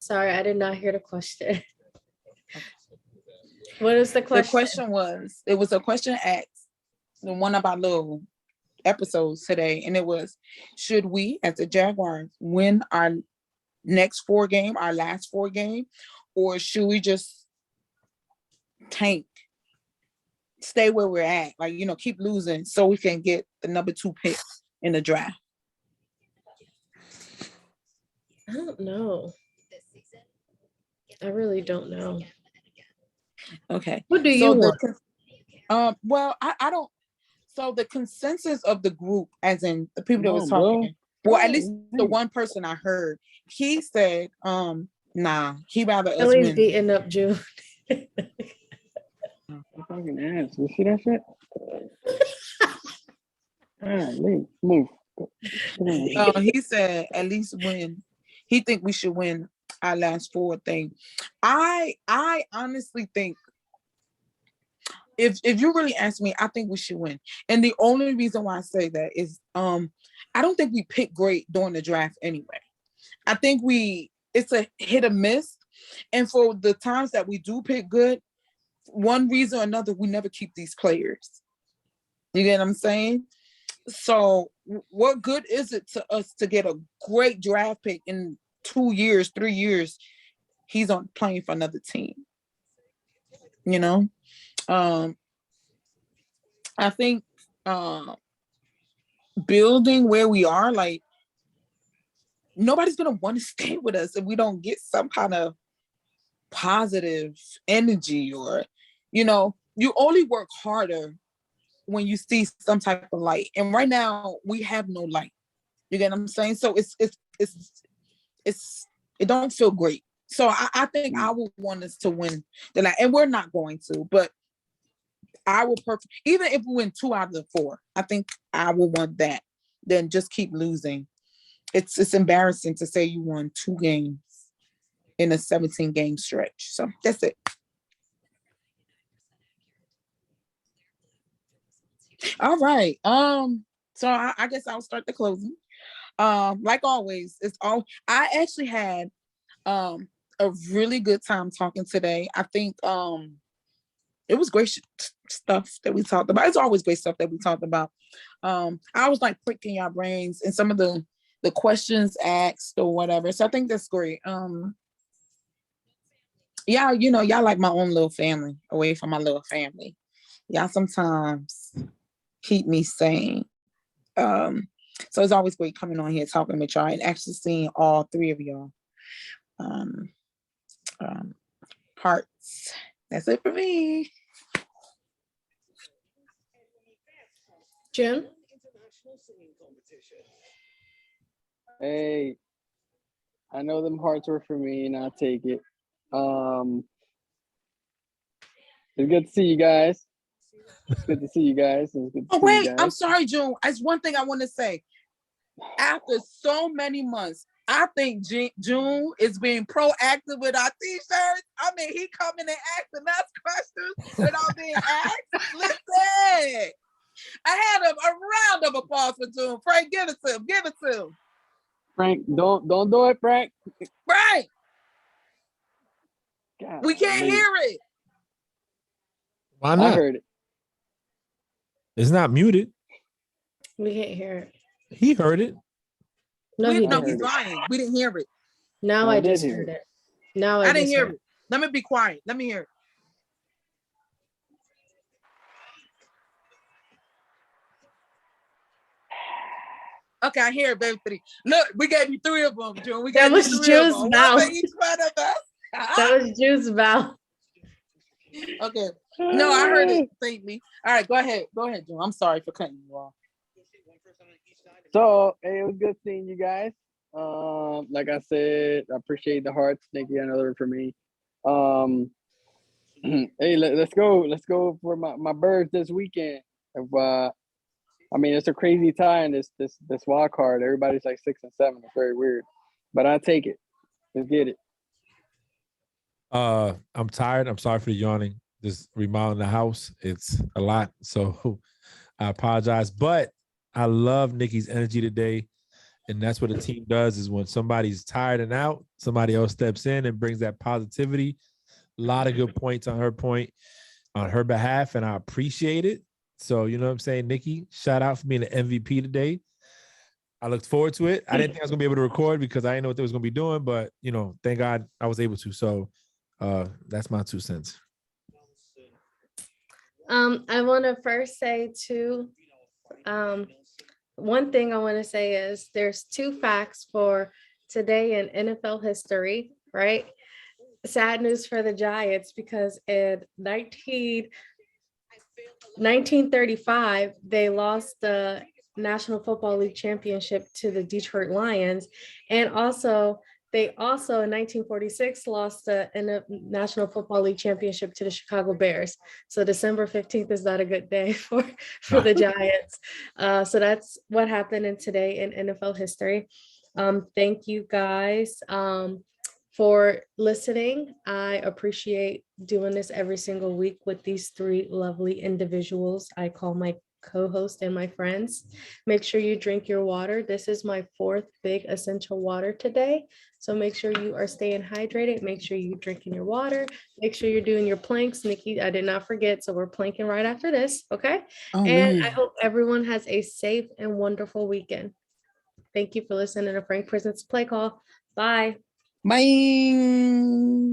Sorry, I did not hear the question. What is the The question? question was, it was a question asked in one of our little episodes today, and it was, should we, as the Jaguars, win our next 4 game, our last 4 game, or should we just tank, stay where we're at, like, you know, keep losing so we can get the number 2 pick in the draft? I don't know. I really don't know. Okay. What do you So want? well, I don't. So the consensus of the group, as in the people that was Come on, bro. talking, well, at Come least on, the man. one person I heard, he said, nah, he rather us Ellie's win. beating up June. Fucking ass. You see that shit? Leave. Move. Come on. He said at least win. He think we should win our last 4 thing. I honestly think if you really ask me, I think we should win. And the only reason why I say that is I don't think we pick great during the draft anyway. I think it's a hit or miss. And for the times that we do pick good, one reason or another, we never keep these players. You get what I'm saying? So what good is it to us to get a great draft pick in 2 years, 3 years? He's on playing for another team. You know? I think building where we are, like, nobody's gonna want to stay with us if we don't get some kind of positive energy, or, you know, you only work harder when you see some type of light. And right now we have no light. You get what I'm saying? So it don't feel great. So I think I would want us to win the night, and we're not going to, but I will even if we win 2 out of the 4, I think I will want that. Then just keep losing. It's embarrassing to say you won 2 games in a 17 game stretch. So that's it. All right. So I guess I'll start the closing. Like always, I actually had a really good time talking today. I think it was great stuff that we talked about. It's always great stuff that we talked about. I was like pricking your brains and some of the questions asked or whatever. So I think that's great. Yeah, you know, y'all like my own little family away from my little family. Y'all sometimes keep me sane. So it's always great coming on here talking with y'all and actually seeing all 3 of y'all. Hearts. That's it for me. Jim? Hey, I know them hearts were for me, and I'll take it. It's good to see you guys. It's good to see you guys. It's good to Oh, see you wait, guys. I'm sorry, June. That's one thing I want to say. After so many months, I think June is being proactive with our t-shirts. I mean, he coming and asking us questions without being asked. Listen, I had a round of applause for June. Frank, give it to him. Give it to him. Frank, don't do it, Frank. Frank, God, we can't hear it. why I not? heard it. It's not muted. We can't hear it. He heard it. No, No, he heard didn't. he's it. lying. We didn't hear it. Now I I did just hear heard it. it. Now I didn't just hear heard it. Let me be quiet. Let me hear it. Okay, I hear it, baby. 3. Look, we gave you 3 of them, June. We That gave was you 3 of June's them. One mouth. for each one of us. That was Juice Val. Okay. No, I heard it faintly. All right, go ahead. Go ahead, June. I'm sorry for cutting you off. So hey, it was good seeing you guys. Like I said, I appreciate the hearts. Thank you, another for me. Hey, let's go for my birds this weekend. If, I mean, it's a crazy time. This wild card. Everybody's like 6 and 7. It's very weird, but I take it. Let's get it. I'm tired. I'm sorry for the yawning. Just remodeling the house. It's a lot. So I apologize. But I love Nikki's energy today. And that's what a team does is when somebody's tired and out, somebody else steps in and brings that positivity. A lot of good points on her behalf, and I appreciate it. So, you know what I'm saying, Nikki, shout out for being the MVP today. I looked forward to it. I didn't think I was going to be able to record because I didn't know what they was going to be doing, but, you know, thank God I was able to. So that's my 2 cents. I want to first say too, one thing I want to say is there's 2 facts for today in NFL history, right? Sad news for the Giants because in 1935, they lost the National Football League championship to the Detroit Lions. And also, they also in 1946 lost the National Football League championship to the Chicago Bears. So December 15th is not a good day for the Giants. So that's what happened today in NFL history. Thank you guys for listening. I appreciate doing this every single week with these 3 lovely individuals I call my co-host and my friends. Make sure you drink your water. This is my 4th big essential water today. So make sure you are staying hydrated. Make sure you're drinking your water. Make sure you're doing your planks. Nikki, I did not forget. So we're planking right after this. Okay. Oh, and man. I hope everyone has a safe and wonderful weekend. Thank you for listening to Frank Presents Play Call. Bye. Bye.